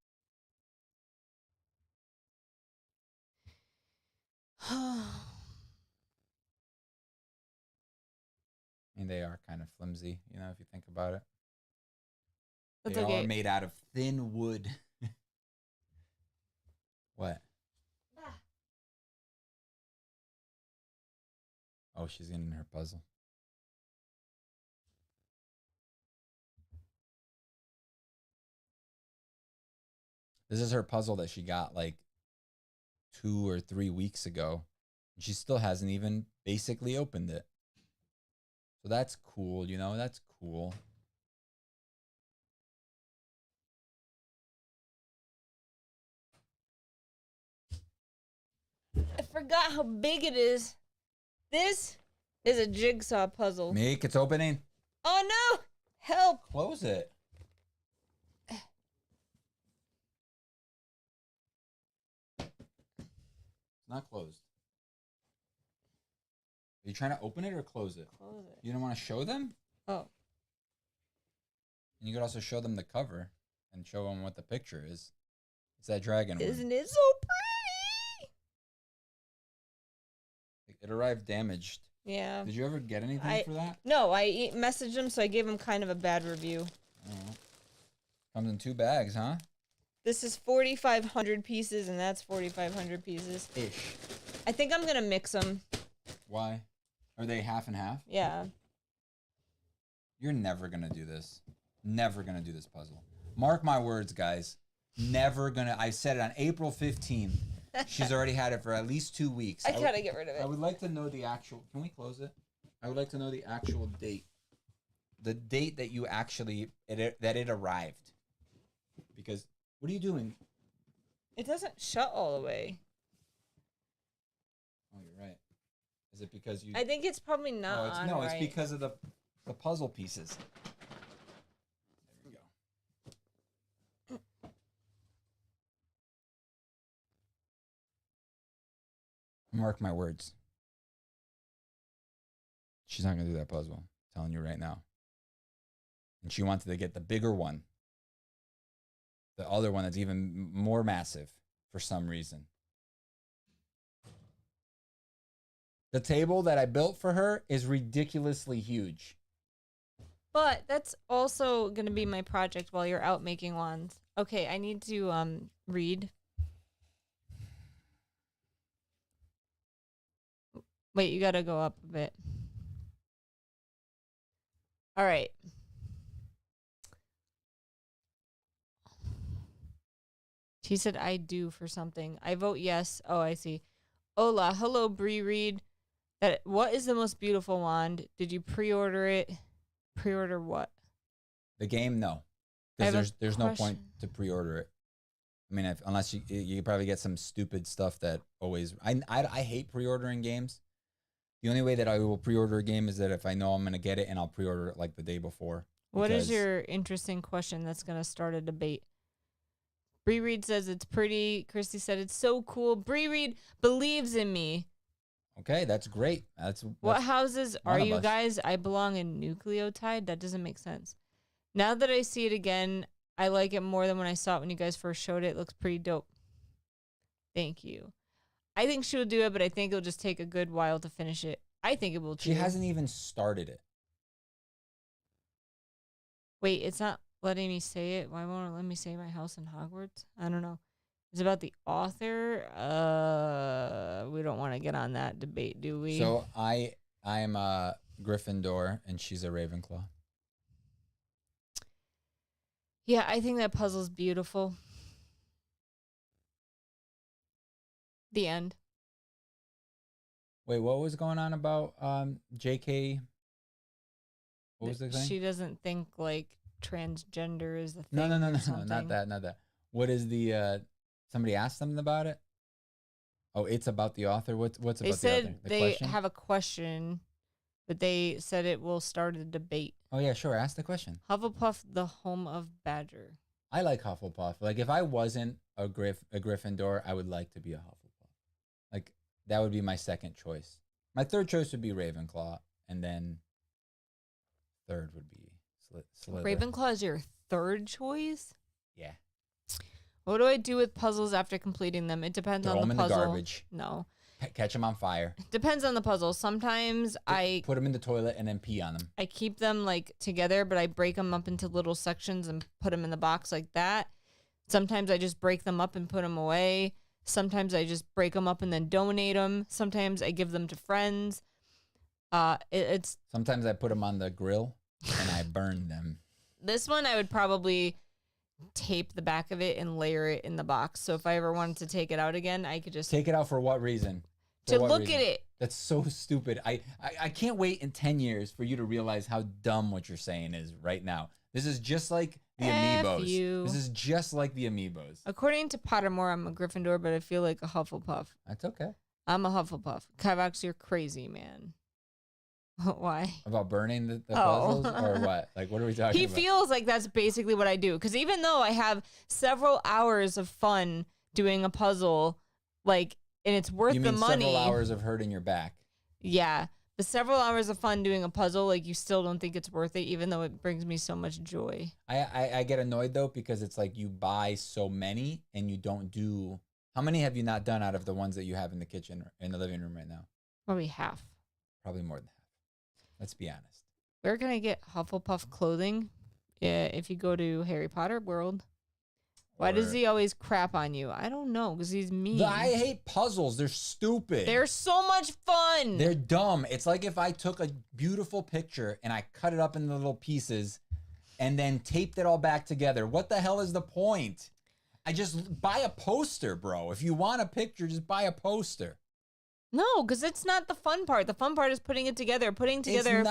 S1: I mean, they are kind of flimsy, you know, if you think about it. They are made out of thin wood. What? Oh, she's getting her puzzle. This is her puzzle that she got like 2 or 3 weeks ago. She still hasn't even basically opened it. So that's cool, you know, that's cool.
S2: I forgot how big it is. This is a jigsaw puzzle.
S1: Meek, it's opening.
S2: Oh no! Help!
S1: Close it. It's not closed. Are you trying to open it or close it?
S2: Close it.
S1: You don't want to show them?
S2: Oh.
S1: And you could also show them the cover and show them what the picture is. It's that dragon one.
S2: Isn't it so pretty?
S1: It arrived damaged.
S2: Yeah.
S1: Did you ever get anything for that?
S2: No, I messaged him, so I gave him kind of a bad review.
S1: Oh. Comes in 2 bags, huh?
S2: This is 4,500 pieces, and that's 4,500 pieces.
S1: Ish.
S2: I think I'm going to mix them.
S1: Why? Are they half and half?
S2: Yeah.
S1: You're never gonna do this. Never gonna do this puzzle. Mark my words, guys. Never gonna. I said it on April 15th. She's already had it for at least 2 weeks.
S2: I gotta get rid of it.
S1: I would like to know the actual. Can we close it? I would like to know the actual date. The date that you actually that it arrived. Because what are you doing?
S2: It doesn't shut all the way.
S1: Oh, you're right. Is it because you?
S2: I think it's probably not on
S1: it's
S2: right.
S1: because of the puzzle pieces. There we go. Mark my words. She's not gonna do that puzzle. I'm telling you right now. And she wanted to get the bigger one. The other one that's even more massive for some reason. The table that I built for her is ridiculously huge.
S2: But that's also going to be my project while you're out making wands. Okay, I need to read. Wait, you got to go up a bit. All right. She said I do for something. I vote yes. Oh, I see. Hola, hello, Bree Reed. What is the most beautiful wand? Did you pre-order it? Pre-order what?
S1: The game, no, because there's no point to pre-order it. I mean, unless you probably get some stupid stuff that always. I hate pre-ordering games. The only way that I will pre-order a game is that if I know I'm gonna get it, and I'll pre-order it like the day before.
S2: What is your interesting question that's gonna start a debate? Bree Reed says it's pretty. Christy said it's so cool. Bree Reed believes in me.
S1: Okay, that's great. That's
S2: what houses are you guys? I belong in Nucleotide. That doesn't make sense. Now that I see it again, I like it more than when I saw it when you guys first showed it. It looks pretty dope. Thank you. I think she'll do it, but I think it'll just take a good while to finish it. I think it will too.
S1: She hasn't even started it.
S2: Wait, it's not letting me say it. Why won't it let me say my house in Hogwarts? I don't know. It's about the author. We don't want to get on that debate, do we?
S1: So I am a Gryffindor and she's a Ravenclaw.
S2: Yeah, I think that puzzle's beautiful. The end.
S1: Wait, what was going on about JK? What was the thing?
S2: She doesn't think like transgender is the thing.
S1: No, not that. What is the somebody asked them about it? Oh, it's about the author. What's about the author?
S2: They said they have a question, but they said it will start a debate.
S1: Oh yeah, sure. Ask the question.
S2: Hufflepuff, the home of Badger.
S1: I like Hufflepuff. Like if I wasn't a Gryffindor, I would like to be a Hufflepuff. Like that would be my second choice. My third choice would be Ravenclaw, and then third would be Slytherin.
S2: Ravenclaw is your third choice?
S1: Yeah.
S2: What do I do with puzzles after completing them? It depends on the puzzle.
S1: Throw them in the garbage.
S2: No.
S1: Catch them on fire.
S2: Depends on the puzzle. Sometimes I
S1: put them in the toilet and then pee on them.
S2: I keep them like together, but I break them up into little sections and put them in the box like that. Sometimes I just break them up and put them away. Sometimes I just break them up and then donate them. Sometimes I give them to friends. It's
S1: sometimes I put them on the grill and I burn them.
S2: This one I would probably tape the back of it and layer it in the box. So if I ever wanted to take it out again, I could just
S1: take it out for what reason?
S2: To look at it.
S1: That's so stupid. I can't wait in 10 years for you to realize how dumb what you're saying is right now. This is just like the amiibos. This is just like the amiibos.
S2: According to Pottermore, I'm a Gryffindor, but I feel like a Hufflepuff.
S1: That's okay.
S2: I'm a Hufflepuff. Kivox, you're crazy, man. Why?
S1: About burning the puzzles or what? Like, what are we talking about?
S2: He feels like that's basically what I do. Because even though I have several hours of fun doing a puzzle, like, and it's worth the money.
S1: Several hours of hurting your back.
S2: Yeah. The several hours of fun doing a puzzle, like, you still don't think it's worth it, even though it brings me so much joy.
S1: I get annoyed, though, because it's like you buy so many and you don't do... How many have you not done out of the ones that you have in the kitchen, in the living room right now?
S2: Probably half.
S1: Probably more than half. Let's be honest.
S2: Where can I get Hufflepuff clothing? Yeah, if you go to Harry Potter World. Why does
S1: Or-
S2: he always crap on you? I don't know, because he's mean.
S1: I hate puzzles. They're stupid.
S2: They're so much fun.
S1: They're dumb. It's like if I took a beautiful picture and I cut it up into little pieces and then taped it all back together. What the hell is the point? I just buy a poster, bro. If you want a picture, just buy a poster.
S2: No, because it's not the fun part. The fun part is putting it together. Putting together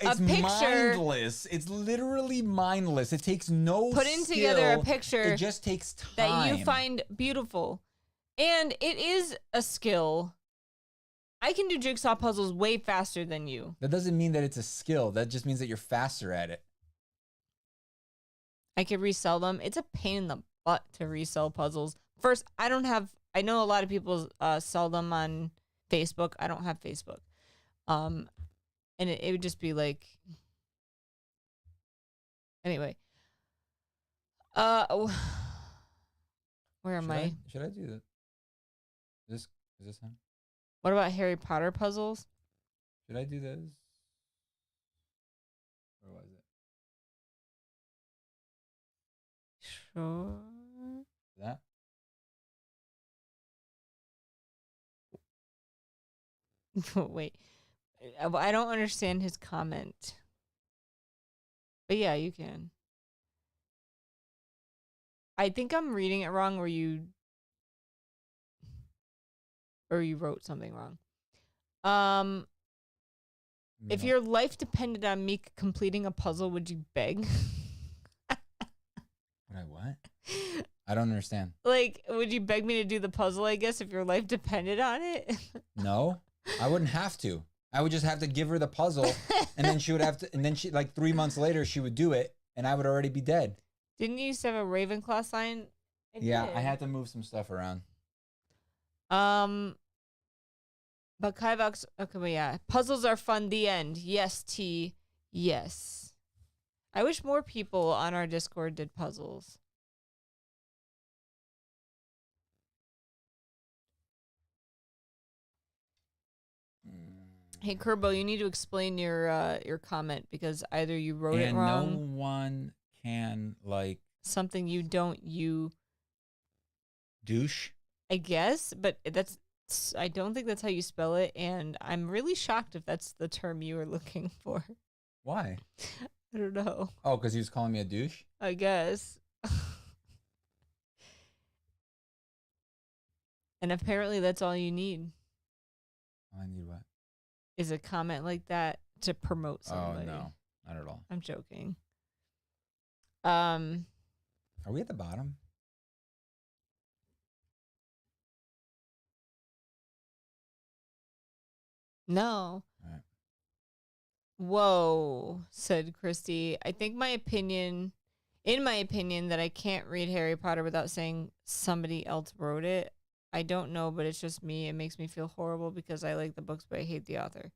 S1: It's
S2: a picture.
S1: mindless. It's literally mindless. It takes no
S2: Putting
S1: skill.
S2: together a picture
S1: It just takes time.
S2: that you find beautiful. And it is a skill. I can do jigsaw puzzles way faster than you.
S1: That doesn't mean that it's a skill. That just means that you're faster at it.
S2: I could resell them. It's a pain in the butt to resell puzzles. First, I know a lot of people sell them on Facebook. I don't have Facebook. And it would just be like, anyway. Where am I?
S1: Should I do that? Is this him?
S2: What about Harry Potter puzzles?
S1: Should I do this? Where was it?
S2: Sure.
S1: That?
S2: Wait. I don't understand his comment. But yeah, you can. I think I'm reading it wrong, or you wrote something wrong. If
S1: No.
S2: your life depended on me completing a puzzle, would you beg?
S1: Would I what? I don't understand.
S2: Like, would you beg me to do the puzzle, I guess, if your life depended on it?
S1: No, I wouldn't have to. I would just have to give her the puzzle, and then she would have to, and then she, like 3 months later, she would do it, and I would already be dead.
S2: Didn't you used to have a Ravenclaw sign?
S1: Yeah, I had to move some stuff around.
S2: But Kivox, okay, but yeah. Puzzles are fun, the end. Yes, T. Yes. I wish more people on our Discord did puzzles. Hey, Kerbo, you need to explain your comment, because either you wrote it wrong.
S1: No one can, like...
S2: Something you don't, you...
S1: Douche?
S2: I guess, but I don't think that's how you spell it, and I'm really shocked if that's the term you were looking for.
S1: Why?
S2: I don't know.
S1: Oh, because he was calling me a douche?
S2: I guess. And apparently that's all you need.
S1: I need what?
S2: Is a comment like that to promote somebody.
S1: Oh, no. Not at all.
S2: I'm joking.
S1: Are we at the bottom?
S2: No.
S1: All right.
S2: Whoa, said Christy. I think in my opinion, that I can't read Harry Potter without saying somebody else wrote it. I don't know, but it's just me. It makes me feel horrible because I like the books, but I hate the author.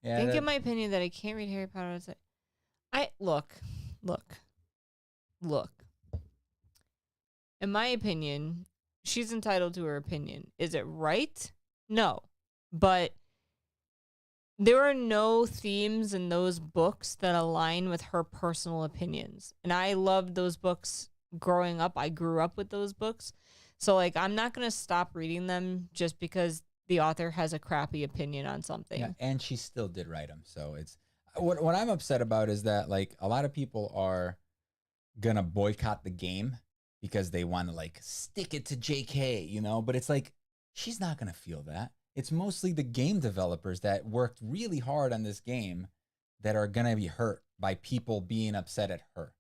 S1: Yeah,
S2: I think in my opinion that I can't read Harry Potter. Look. In my opinion, she's entitled to her opinion. Is it right? No. But there are no themes in those books that align with her personal opinions. And I loved those books growing up. I grew up with those books. So, like, I'm not going to stop reading them just because the author has a crappy opinion on something.
S1: Yeah, and she still did write them. So it's... What I'm upset about is that, like, a lot of people are going to boycott the game because they want to, like, stick it to JK, you know? But it's like, she's not going to feel that. It's mostly the game developers that worked really hard on this game that are going to be hurt by people being upset at her.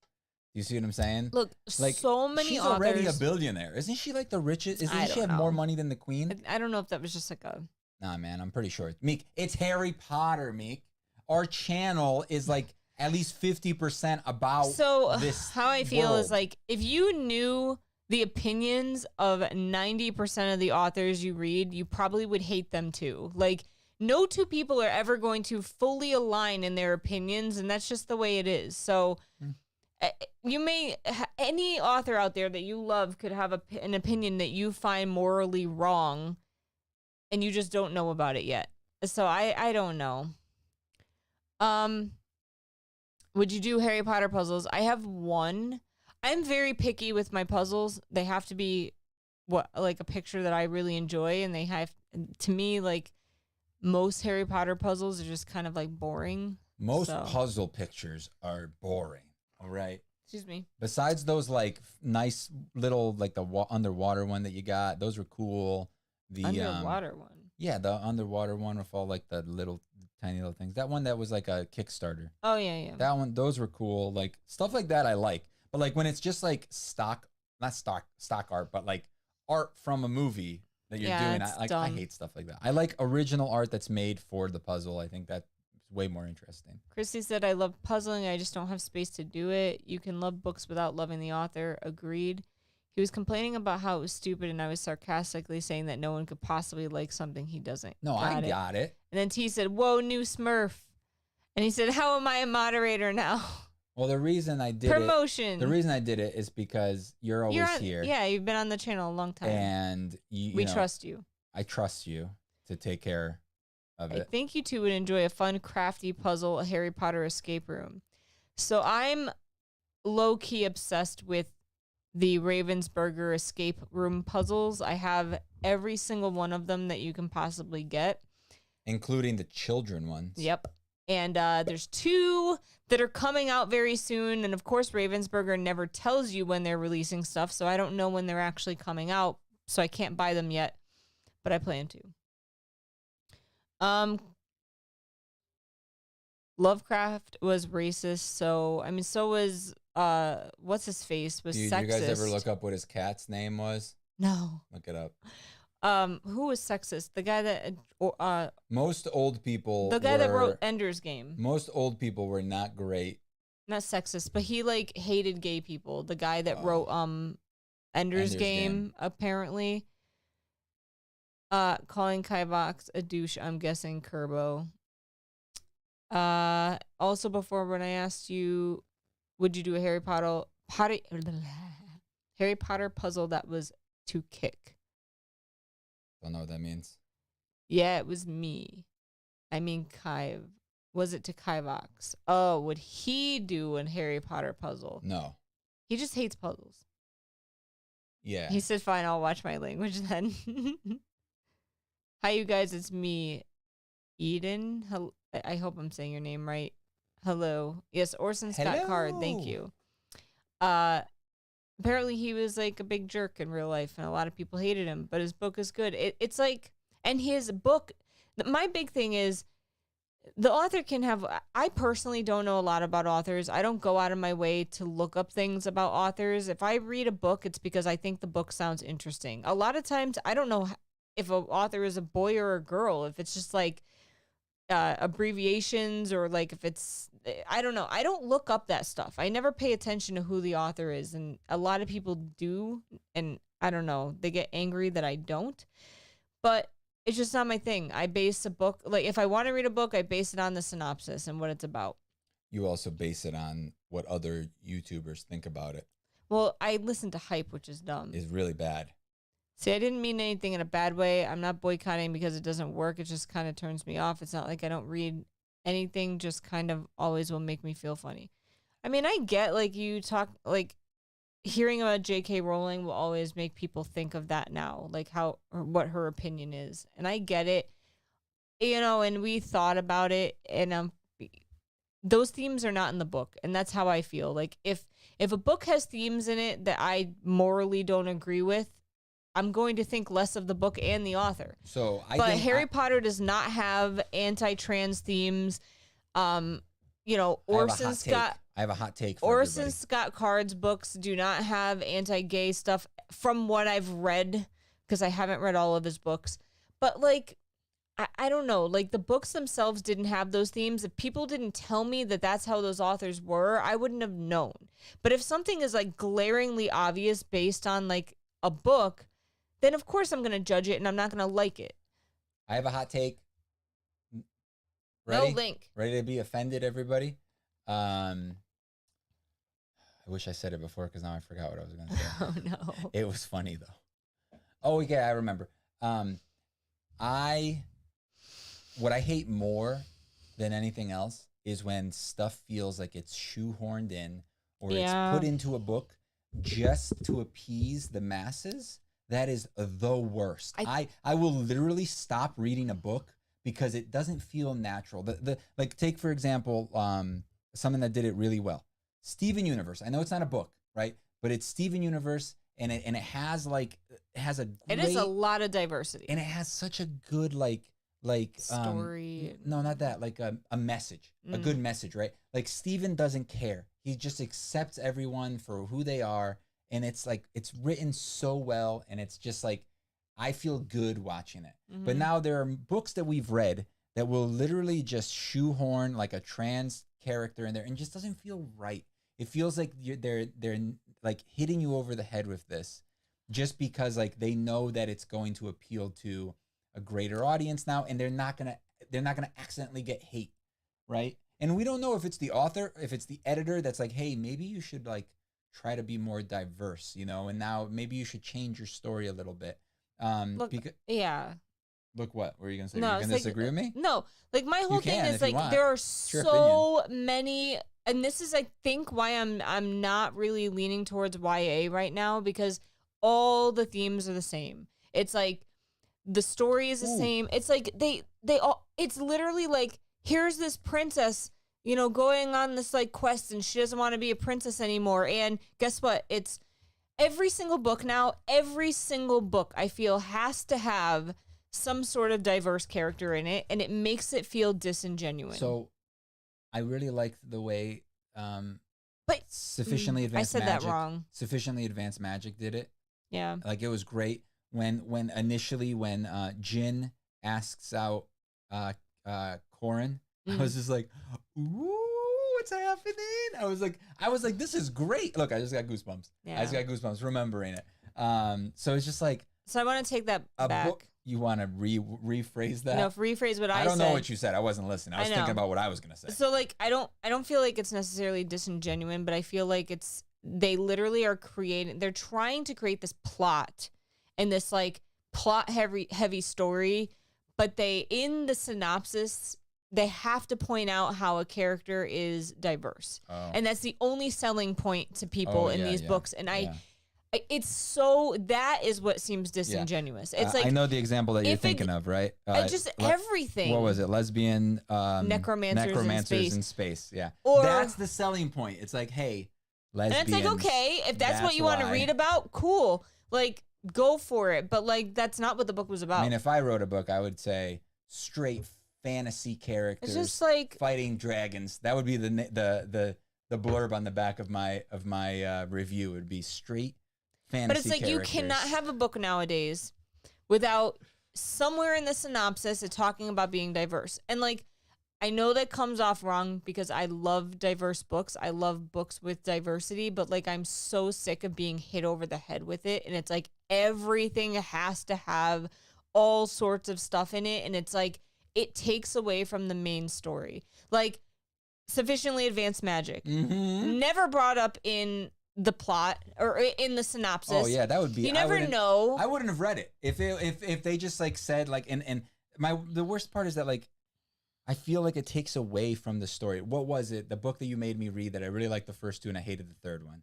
S1: You see what I'm saying?
S2: Look,
S1: like,
S2: so many
S1: she's
S2: authors...
S1: already a billionaire. Isn't she like the richest? Doesn't she have more money than the queen?
S2: I don't know if that was just like a...
S1: Nah, man, I'm pretty sure. Meek, it's Harry Potter, Meek. Our channel is like at least 50% about this
S2: how I feel
S1: world.
S2: is like, if you knew the opinions of 90% of the authors you read, you probably would hate them too. Like, no two people are ever going to fully align in their opinions, and that's just the way it is. So... You may, any author out there that you love could have an opinion that you find morally wrong, and you just don't know about it yet. So I don't know. Would you do Harry Potter puzzles? I have one. I'm very picky with my puzzles. They have to be like a picture that I really enjoy, and they have to me like most Harry Potter puzzles are just kind of like boring.
S1: Most puzzle pictures are boring. All right.
S2: Excuse me.
S1: Besides those like nice little like the underwater one that you got, those were cool. The
S2: underwater one.
S1: Yeah, the underwater one with all like the little tiny little things. That one that was like a Kickstarter.
S2: Oh yeah.
S1: That one, those were cool. Like stuff like that I like. But like when it's just like not stock art, but like art from a movie that you're doing, I hate stuff like that. I like original art that's made for the puzzle. I think that's way more interesting.
S2: Christy said, I love puzzling. I just don't have space to do it. You can love books without loving the author. Agreed. He was complaining about how it was stupid, and I was sarcastically saying that no one could possibly like something he doesn't.
S1: No, I got it.
S2: And then T said, whoa, new Smurf. And he said, how am I a moderator now?
S1: Well, the reason I did
S2: Promotion.
S1: The reason I did it is because you're always here.
S2: Yeah, you've been on the channel a long time.
S1: And
S2: we trust you.
S1: I trust you to take care of it.
S2: I think you two would enjoy a fun, crafty puzzle, a Harry Potter escape room. So I'm low-key obsessed with the Ravensburger escape room puzzles. I have every single one of them that you can possibly get.
S1: Including the children ones.
S2: Yep. And there's 2 that are coming out very soon. And of course, Ravensburger never tells you when they're releasing stuff. So I don't know when they're actually coming out. So I can't buy them yet. But I plan to. Lovecraft was racist. So, I mean, so was, what's his face? Was sexist.
S1: Did you guys ever look up what his cat's name was?
S2: No.
S1: Look it up.
S2: Who was sexist? The guy that
S1: most old people.
S2: The guy that wrote Ender's Game.
S1: Most old people were not great.
S2: Not sexist, but he like hated gay people. The guy that wrote Ender's Game apparently. Calling Kivox a douche. I'm guessing Kerbo. Also before when I asked you, would you do a Harry Potter puzzle that was to kick?
S1: Don't know what that means.
S2: Yeah, it was me. I mean, was it to Kivox? Oh, would he do a Harry Potter puzzle?
S1: No.
S2: He just hates puzzles.
S1: Yeah.
S2: He said, fine, I'll watch my language then. Hi, you guys. It's me, Eden. I hope I'm saying your name right. Hello. Yes, Orson Scott Card. Thank you. Apparently he was like a big jerk in real life and a lot of people hated him, but his book is good. It's like, and his book, my big thing is the author can have, I personally don't know a lot about authors. I don't go out of my way to look up things about authors. If I read a book, it's because I think the book sounds interesting. A lot of times I don't know if an author is a boy or a girl, if it's just like abbreviations or like if it's, I don't know. I don't look up that stuff. I never pay attention to who the author is. And a lot of people do. And I don't know. They get angry that I don't. But it's just not my thing. I base a book. Like if I want to read a book, I base it on the synopsis and what it's about.
S1: You also base it on what other YouTubers think about it.
S2: Well, I listen to hype, which is dumb.
S1: It's really bad.
S2: See, I didn't mean anything in a bad way. I'm not boycotting because it doesn't work. It just kind of turns me off. It's not like I don't read anything, just kind of always will make me feel funny. I mean, I get like you talk, like hearing about J.K. Rowling will always make people think of that now, like how or what her opinion is. And I get it, you know, and we thought about it, and those themes are not in the book. And that's how I feel. Like if a book has themes in it that I morally don't agree with, I'm going to think less of the book and the author. But Harry Potter does not have anti-trans themes. You know, Orson Scott.
S1: I have a hot take.
S2: Orson Scott Card's books do not have anti-gay stuff, from what I've read, because I haven't read all of his books. But like, I don't know. Like the books themselves didn't have those themes. If people didn't tell me that that's how those authors were, I wouldn't have known. But if something is like glaringly obvious based on like a book, then of course I'm going to judge it and I'm not going to like it.
S1: I have a hot take. Ready?
S2: No link.
S1: Ready to be offended, everybody? I wish I said it before because now I forgot what I was going to say.
S2: Oh, no.
S1: It was funny, though. Oh, yeah, I remember. What I hate more than anything else is when stuff feels like it's shoehorned in or it's put into a book just to appease the masses, that is the worst. I will literally stop reading a book because it doesn't feel natural. The like, take for example, something that did it really well, Steven Universe. I know it's not a book, right? But it's Steven Universe, and it has like, it has a great,
S2: it is a lot of diversity,
S1: and it has such a good like
S2: story.
S1: No, not that, like a message, a good message, right? Like Steven doesn't care. He just accepts everyone for who they are, and it's like, it's written so well, and it's just like, I feel good watching it. But now there are books that we've read that will literally just shoehorn like a trans character in there, and just doesn't feel right. It feels like they're like hitting you over the head with this, just because like they know that it's going to appeal to a greater audience now, and they're not gonna accidentally get hate, right? And we don't know if it's the author, if it's the editor that's like, hey, maybe you should like try to be more diverse, you know, and now maybe you should change your story a little bit.
S2: Look, yeah.
S1: Look, what were you gonna say?
S2: No,
S1: You're gonna disagree with me?
S2: No, like my whole thing is like there are so many, and this is I think why I'm not really leaning towards YA right now, because all the themes are the same. It's like the story is the same. It's like they all. It's literally like, here's this princess, you know, going on this like quest, and she doesn't want to be a princess anymore. And guess what? It's every single book now. Every single book I feel has to have some sort of diverse character in it, and it makes it feel disingenuous.
S1: So I really liked the way
S2: but
S1: Sufficiently Advanced Magic.
S2: I said that wrong.
S1: Sufficiently Advanced Magic did it.
S2: Yeah.
S1: Like, it was great when initially when Jin asks out Corin, I was just like, ooh, what's happening? I was like, this is great. Look, I just got goosebumps.
S2: Yeah.
S1: I just got goosebumps remembering it. So it's just like,
S2: so I want to take that back.
S1: Book, you want to rephrase that?
S2: No, rephrase what I said.
S1: I don't know what you said. I wasn't listening. I was thinking about what I was gonna say.
S2: So like, I don't feel like it's necessarily disingenuous, but I feel like they literally are they're trying to create this plot and this like plot heavy story, but in the synopsis, they have to point out how a character is diverse. Oh. And that's the only selling point to people in these books. And it's so, that is what seems disingenuous. Yeah. It's like,
S1: I know the example that you're thinking of, right?
S2: Just everything.
S1: What was it? Lesbian necromancers in space. Yeah. Or that's the selling point. It's like, hey, lesbians.
S2: And it's like, okay, if that's what you want to read about, cool. Like, go for it. But like, that's not what the book was about.
S1: I mean, if I wrote a book, I would say straight fantasy characters,
S2: it's just like
S1: fighting dragons. That would be the blurb on the back of my review. It would be straight fantasy.
S2: But it's like,
S1: characters.
S2: you cannot have a book nowadays without somewhere in the synopsis it talking about being diverse. And like, I know that comes off wrong because I love diverse books. I love books with diversity, but like, I'm so sick of being hit over the head with it. And it's like, everything has to have all sorts of stuff in it. And it's like, it takes away from the main story. Like, Sufficiently Advanced Magic. Never brought up in the plot or in the synopsis.
S1: Oh yeah, that would be.
S2: You never know.
S1: I wouldn't have read it if they just like said like, and the worst part is that like, I feel like it takes away from the story. What was it? The book that you made me read that I really liked the first two and I hated the third one.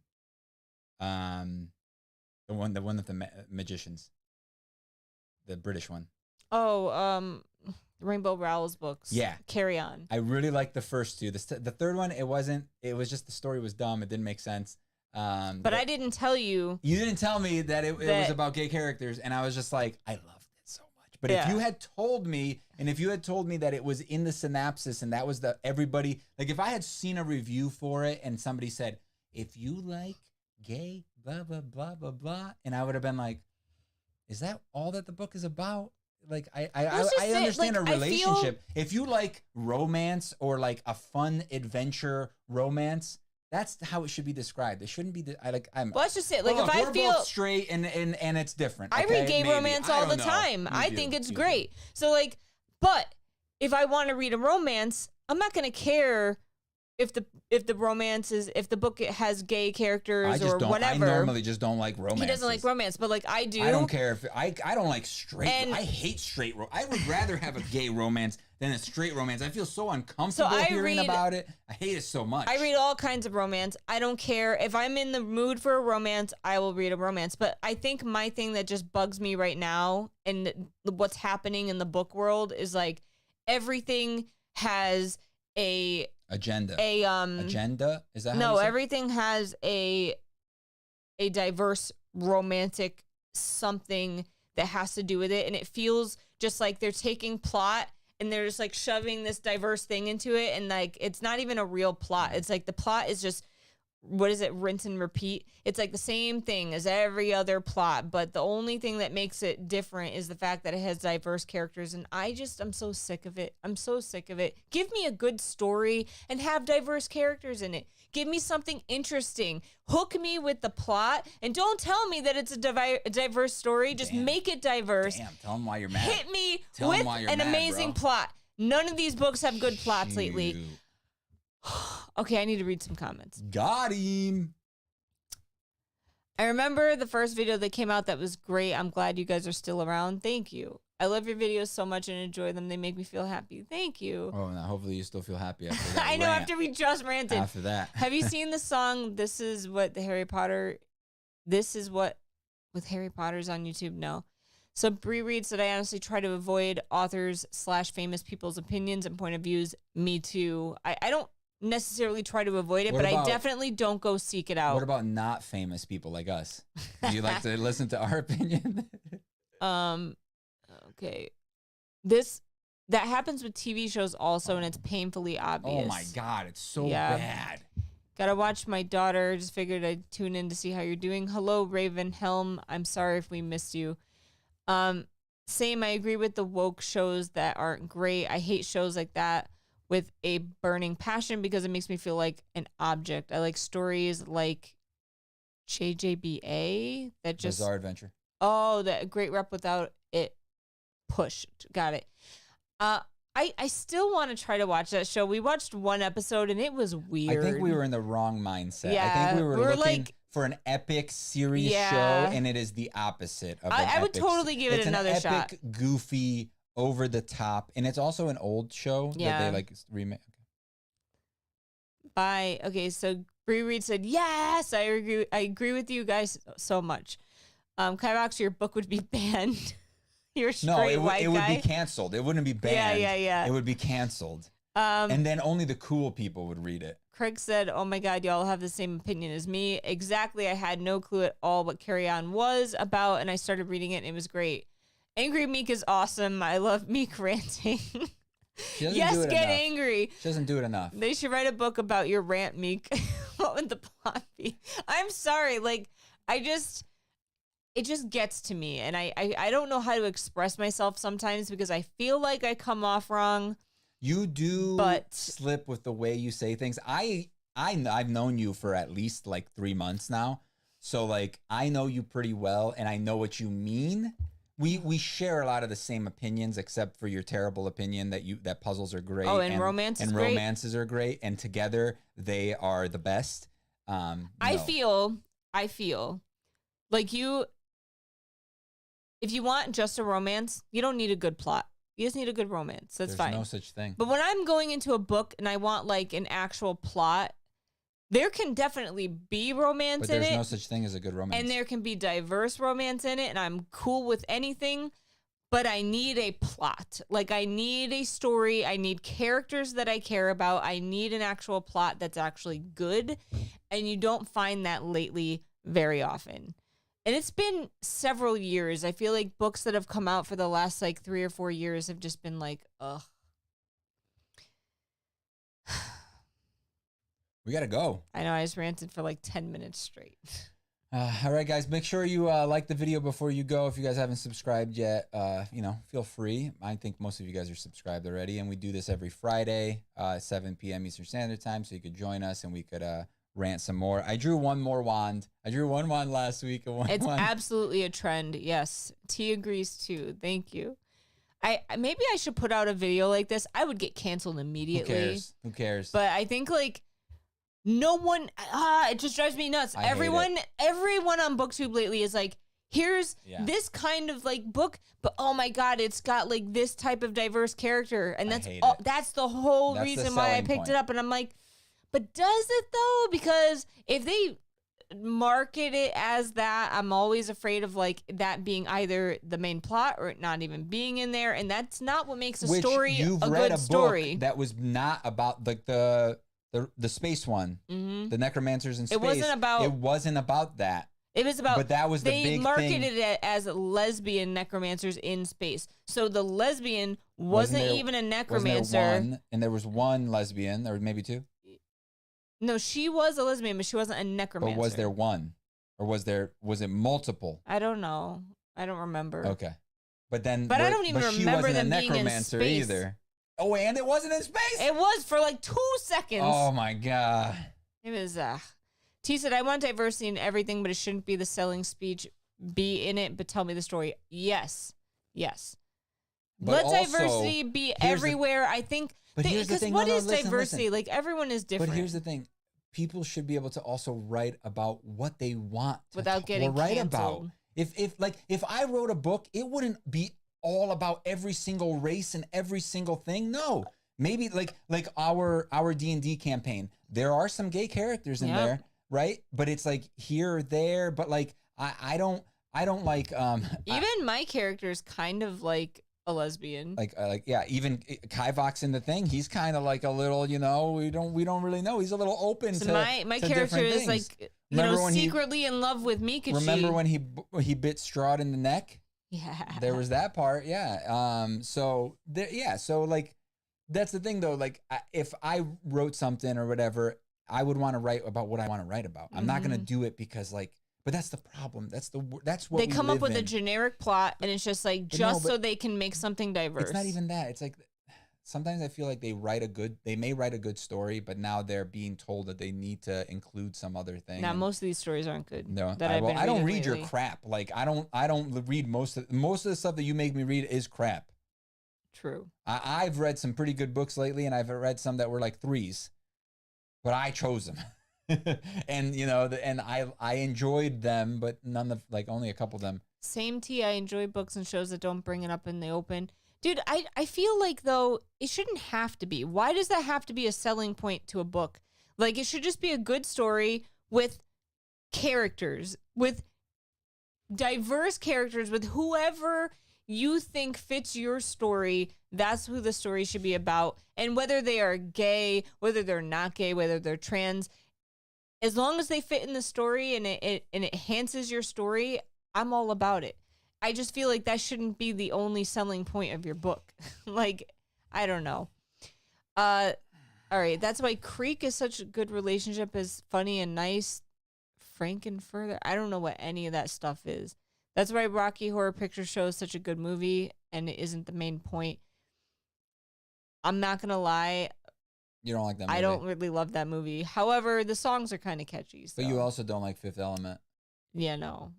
S1: The one with the magicians. The British one.
S2: Oh, Rainbow Rowell's books.
S1: Yeah.
S2: Carry On.
S1: I really liked the first two. The third one, it was just the story was dumb. It didn't make sense.
S2: But I didn't tell you.
S1: You didn't tell me that it was about gay characters, and I was just like, I loved it so much. But if you had told me, and if you had told me that it was in the synopsis, and that was everybody, like if I had seen a review for it, and somebody said, if you like gay, blah, blah, blah, blah, blah, and I would have been like, is that all that the book is about? Like, I understand like, a relationship. If you like romance or like a fun adventure romance, that's how it should be described. It shouldn't be. Well,
S2: let's just say, like, if
S1: we're
S2: I feel
S1: both straight and it's different.
S2: I read gay romance all the time. I think it's great. So like, but if I want to read a romance, I'm not gonna care if the romance is, if the book has gay characters
S1: I just
S2: or
S1: don't.
S2: whatever.
S1: I normally just don't like romance.
S2: He doesn't like romance, but like I do.
S1: I don't care if I don't like straight.
S2: And-
S1: I hate straight. I would rather have a gay romance than a straight romance. I feel so uncomfortable hearing about it. I hate it so much.
S2: I read all kinds of romance. I don't care if I'm in the mood for a romance. I will read a romance. But I think my thing that just bugs me right now and what's happening in the book world is like everything has a
S1: agenda.
S2: Agenda
S1: Is that
S2: no?
S1: how you say?
S2: Everything has a diverse romantic something that has to do with it, and it feels just like they're taking plot and they're just like shoving this diverse thing into it, and like it's not even a real plot. It's like the plot is just, what is it, rinse and repeat. It's like the same thing as every other plot, but the only thing that makes it different is the fact that it has diverse characters, and I'm so sick of it. I'm so sick of it. Give me a good story and have diverse characters in it. Give me something interesting. Hook me with the plot, and don't tell me that it's a diverse story. Just make it diverse.
S1: Damn, tell them why you're mad.
S2: Hit me
S1: Tell 'em
S2: with
S1: why you're
S2: an
S1: mad,
S2: amazing
S1: bro.
S2: plot. None of these books have good plots lately.
S1: Shoot.
S2: Okay, I need to read some comments.
S1: Got him.
S2: I remember the first video that came out that was great. I'm glad you guys are still around. Thank you. I love your videos so much and enjoy them. They make me feel happy. Thank you.
S1: Oh, now hopefully you still feel happy after that.
S2: I know,
S1: rant.
S2: after we just ranted.
S1: After that.
S2: Have you seen the song This Is What the Harry Potter, This Is What with Harry Potter's on YouTube? No. So Bree reads that I honestly try to avoid authors / famous people's opinions and point of views. Me too. I don't necessarily try to avoid it,
S1: What
S2: but I
S1: about-
S2: definitely don't go seek it out.
S1: What about not famous people like us? Do you like to listen to our opinion?
S2: Okay. That happens with TV shows also, and it's painfully obvious.
S1: Oh my God, it's so
S2: Yeah.
S1: bad.
S2: Gotta watch my daughter. Just figured I'd tune in to see how you're doing. Hello, Raven Helm. I'm sorry if we missed you. Same, I agree with the woke shows that aren't great. I hate shows like that with a burning passion because it makes me feel like an object. I like stories like JJBA that just
S1: Bizarre Adventure.
S2: Oh, that great rep without it pushed. Got it. I still want to try to watch that show. We watched one episode and it was weird.
S1: I think we were in the wrong mindset. I
S2: Yeah,
S1: think we were
S2: we're
S1: looking
S2: like-
S1: for an epic series
S2: Yeah.
S1: show, and it is the opposite of
S2: I
S1: an
S2: would
S1: epic
S2: totally give it
S1: it's
S2: another
S1: an
S2: shot.
S1: epic, goofy, over the top, and it's also an old show
S2: Yeah.
S1: that they like remake.
S2: Bye. Okay, so Bree Reed said, yes, I agree with you guys so much. Kivox, your book would be banned. You're a straight
S1: No, it
S2: white
S1: would
S2: guy.
S1: be canceled. It wouldn't be banned.
S2: Yeah.
S1: It would be canceled, and then only the cool people would read it.
S2: Craig said, oh my God, y'all have the same opinion as me. Exactly. I had no clue at all what Carry On was about, and I started reading it, and it was great. Angry Meek is awesome. I love Meek ranting.
S1: She doesn't
S2: Yes,
S1: do it
S2: get
S1: enough.
S2: angry.
S1: She doesn't do it enough.
S2: They should write a book about your rant, Meek. What would the plot be? I'm sorry. Like, it just gets to me, and I don't know how to express myself sometimes because I feel like I come off wrong.
S1: You do
S2: But-
S1: slip with the way you say things. I've known you for at least like 3 months now. So like I know you pretty well and I know what you mean. We share a lot of the same opinions except for your terrible opinion that puzzles are great.
S2: Oh, and romance is great?
S1: romances are great, and together they are the best.
S2: I
S1: No.
S2: feel like if you want just a romance, you don't need a good plot. You just need a good romance. That's
S1: There's
S2: fine.
S1: no such thing.
S2: But when I'm going into a book and I want like an actual plot, there can definitely be romance
S1: But
S2: in
S1: there's
S2: it.
S1: no such thing as a good romance.
S2: And there can be diverse romance in it, and I'm cool with anything, but I need a plot. Like, I need a story. I need characters that I care about. I need an actual plot that's actually good, and you don't find that lately very often. And it's been several years. I feel like books that have come out for the last, like, 3 or 4 years have just been like, ugh.
S1: We gotta go.
S2: I know, I just ranted for like 10 minutes straight.
S1: All right, guys, make sure you like the video before you go. If you guys haven't subscribed yet, feel free. I think most of you guys are subscribed already, and we do this every Friday, 7 p.m. Eastern Standard Time, so you could join us and we could rant some more. I drew one more wand. I drew one wand last week. And one
S2: It's
S1: wand.
S2: absolutely a trend. Yes. T agrees too. Thank you. Maybe I should put out a video like this. I would get canceled immediately.
S1: Who cares?
S2: But I think like no one. It just drives me nuts. Everyone on BookTube lately is like, here's this kind of like book, but oh my god, it's got like this type of diverse character, and that's the whole reason why I picked it up. And I'm like, but does it though? Because if they market it as that, I'm always afraid of like that being either the main plot or it not even being in there, and that's not what makes a story
S1: you've
S2: a
S1: read
S2: good
S1: a
S2: story.
S1: Book that was not about like the space one, the necromancers in space. It wasn't about that.
S2: It was about,
S1: but that was the big thing. They
S2: marketed it as lesbian necromancers in space. So the lesbian wasn't even a necromancer.
S1: And there was one lesbian, or maybe two.
S2: No, she was a lesbian, but she wasn't a necromancer.
S1: But was there one? Or was it multiple?
S2: I don't know. I don't remember.
S1: Okay. But I
S2: don't even remember them being in space
S1: either. Oh, and it wasn't in space?
S2: It was for like 2 seconds.
S1: Oh my god.
S2: It was T said, I want diversity in everything, but it shouldn't be the selling speech. Be in it, but tell me the story. Yes. Let diversity be everywhere. I think.
S1: But here's the thing.
S2: What is diversity? Like, everyone is different.
S1: But here's the thing. People should be able to also write about what they want to
S2: without getting
S1: write
S2: canceled.
S1: about. If I wrote a book, it wouldn't be all about every single race and every single thing. No. Maybe like our D&D campaign. There are some gay characters in there, right? But it's like here or there, but like I don't like
S2: even my character is kind of like a lesbian.
S1: Even Kivox in the thing, he's kind of like a little, we don't really know. He's a little open to
S2: my
S1: to
S2: character is
S1: things.
S2: like secretly in love with Meekachii.
S1: Remember when he bit Strahd in the neck?
S2: Yeah.
S1: There was that part, yeah. So like that's the thing though, like if I wrote something or whatever, I would want to write about what I want to write about. I'm not going to do it because like, but that's the problem. That's what
S2: they come up with a generic plot, and it's just like so they can make something diverse.
S1: It's not even that. It's like sometimes I feel like they may write a good story, but now they're being told that they need to include some other thing.
S2: Now most of these stories aren't good.
S1: No, I don't read your crap. Like I don't read most of the stuff that you make me read is crap.
S2: True.
S1: I've read some pretty good books lately, and I've read some that were like 3s, but I chose them. And and I enjoyed them, but only a couple of them.
S2: Same T. I enjoy books and shows that don't bring it up in the open. Dude, I feel like though it shouldn't have to be. Why does that have to be a selling point to a book? Like it should just be a good story with characters, with diverse characters, with whoever you think fits your story. That's who the story should be about. And whether they are gay, whether they're not gay, whether they're trans, as long as they fit in the story and it enhances your story, I'm all about it. I just feel like that shouldn't be the only selling point of your book. Like, I don't know. All right, that's why Creek is such a good relationship, is funny and nice. Frankenfurter, I don't know what any of that stuff is. That's why Rocky Horror Picture Show is such a good movie, and it isn't the main point. I'm not gonna lie.
S1: You don't like that movie?
S2: I don't really love that movie. However, the songs are kind of catchy. So.
S1: But you also don't like Fifth Element.
S2: Yeah, no.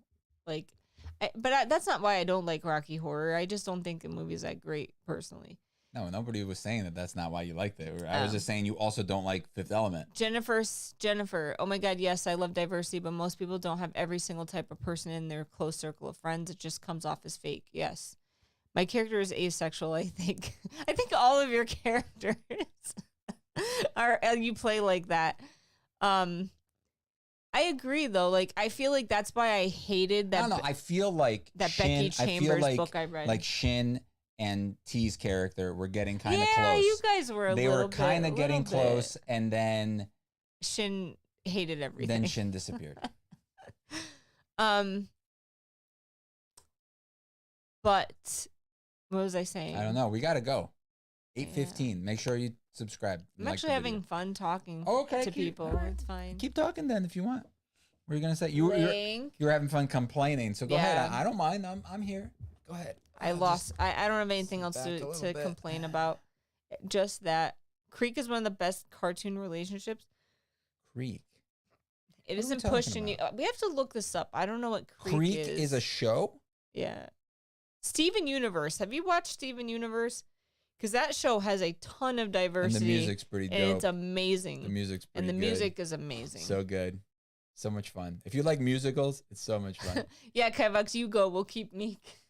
S2: That's not why I don't like Rocky Horror. I just don't think the movie's that great, personally.
S1: No, nobody was saying that that's not why you liked it. I was just saying you also don't like Fifth Element.
S2: Jennifer, oh my God, yes, I love diversity, but most people don't have every single type of person in their close circle of friends. It just comes off as fake. Yes. My character is asexual, I think. I think all of your characters you play like that. I agree though. Like I feel like that's why I hated that.
S1: I don't know. I feel like
S2: that Becky Chambers book I read.
S1: Like Shin and T's character were getting kind of close.
S2: Yeah, you guys were. They were
S1: kind of getting close, and then
S2: Shin hated everything.
S1: Then Shin disappeared.
S2: But what was I saying?
S1: I don't know. We gotta go. 8:15. Make sure you subscribe.
S2: I'm actually having fun talking to people. Right. It's fine.
S1: Keep talking then if you want. What are you gonna say? You were having fun complaining, so go ahead. I don't mind. I'm here. Go ahead.
S2: I don't have anything else to complain about. Just that Creek is one of the best cartoon relationships.
S1: Creek.
S2: It isn't pushed in you. We have to look this up. I don't know what Creek is.
S1: Creek is a show?
S2: Yeah. Steven Universe. Have you watched Steven Universe? Because that show has a ton of
S1: And
S2: diversity.
S1: the music's pretty dope.
S2: And it's amazing.
S1: The music's pretty
S2: And the
S1: good.
S2: music is amazing.
S1: So good. So much fun. If you like musicals, it's so much fun.
S2: Yeah, Kivox, you go. We'll keep Meek.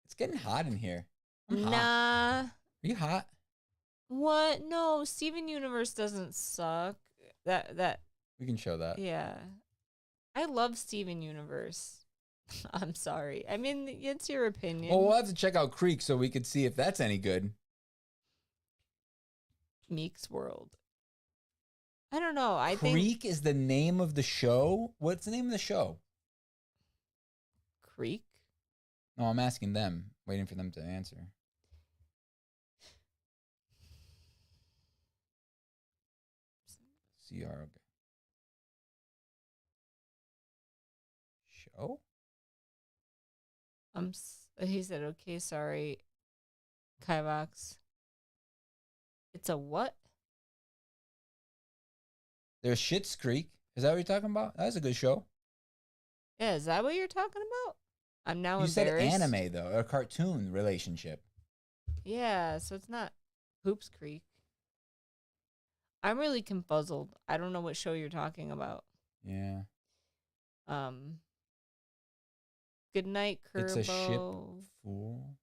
S1: It's getting hot in here. I'm hot.
S2: Nah.
S1: Are you hot?
S2: What? No, Steven Universe doesn't suck. That
S1: We can show that.
S2: yeah. I love Steven Universe. I'm sorry. I mean, it's your opinion.
S1: Well, we'll have to check out Creek so we could see if that's any good.
S2: Meek's World. I don't know. I think
S1: Creek is the name of the show? What's the name of the show?
S2: Creek.
S1: No, I'm asking them. Waiting for them to answer. CR, okay. Show?
S2: He said, okay, sorry. Kivox. It's a what?
S1: There's Schitt's Creek. Is that what you're talking about? That's a good show.
S2: Yeah, is that what you're talking about? I'm now
S1: You said
S2: embarrassed.
S1: anime, though, or cartoon relationship.
S2: Yeah, so it's not Hoops Creek. I'm really confuzzled. I don't know what show you're talking about.
S1: Yeah.
S2: Good night, Kerbo.
S1: It's a ship fool.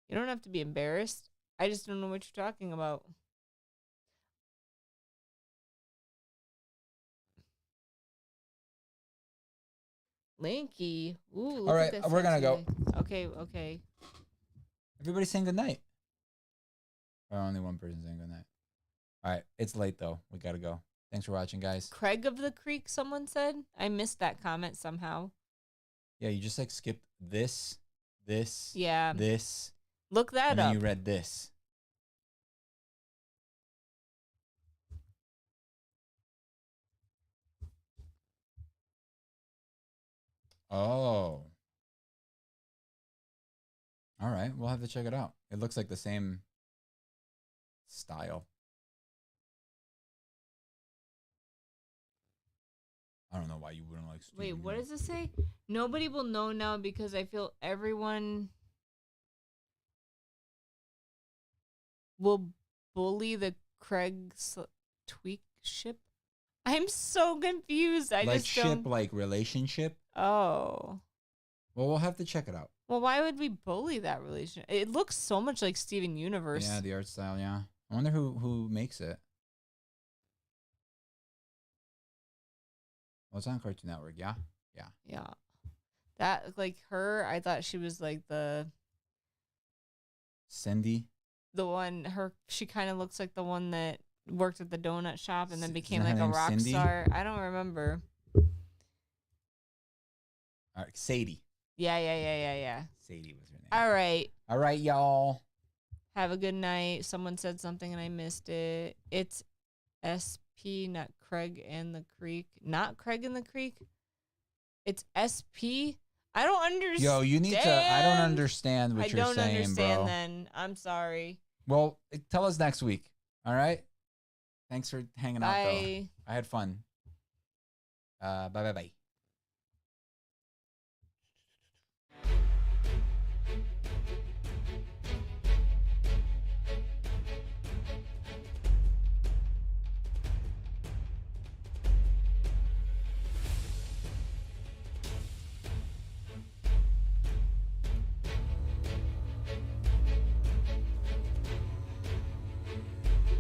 S2: You don't have to be embarrassed. I just don't know what you're talking about. Linky. Ooh, look
S1: All
S2: at
S1: right,
S2: that
S1: we're gonna
S2: sexy
S1: go.
S2: guy. Okay.
S1: Everybody saying good night. Or only one person saying good night. All right, it's late though. We gotta go. Thanks for watching, guys.
S2: Craig of the Creek, someone said. I missed that comment somehow.
S1: Yeah, you just like skipped this,
S2: Yeah.
S1: this,
S2: Look that
S1: and then
S2: up.
S1: you read this. Oh. All right, we'll have to check it out. It looks like the same style. I don't know why you wouldn't like Steven
S2: Wait, what
S1: Universe.
S2: does it say? Nobody will know now because I feel everyone will bully the Craig's tweak ship. I'm so confused. I
S1: Like
S2: just
S1: ship,
S2: don't.
S1: like relationship?
S2: Oh.
S1: Well, we'll have to check it out.
S2: Well, why would we bully that relationship? It looks so much like Steven Universe.
S1: Yeah, the art style, yeah. I wonder who makes it. Well, it's on Cartoon Network, yeah? Yeah.
S2: Yeah. That, like, her, I thought she was like the
S1: Cindy?
S2: one, she kind of looks like the one that worked at the donut shop and then became
S1: Isn't
S2: like
S1: her
S2: a
S1: name
S2: rock
S1: Cindy?
S2: star. I don't remember.
S1: All right, Sadie.
S2: Yeah.
S1: Sadie was her name.
S2: All right.
S1: All right, y'all.
S2: Have a good night. Someone said something and I missed it. It's SP, not Craig and the Creek. Not Craig and the Creek. It's SP. I don't understand.
S1: Yo, you need to. I don't understand what
S2: I
S1: you're
S2: don't
S1: saying,
S2: understand
S1: bro.
S2: then. I'm sorry.
S1: Well, tell us next week. All right. Thanks for hanging out, though.
S2: Bye.
S1: I had fun. Bye.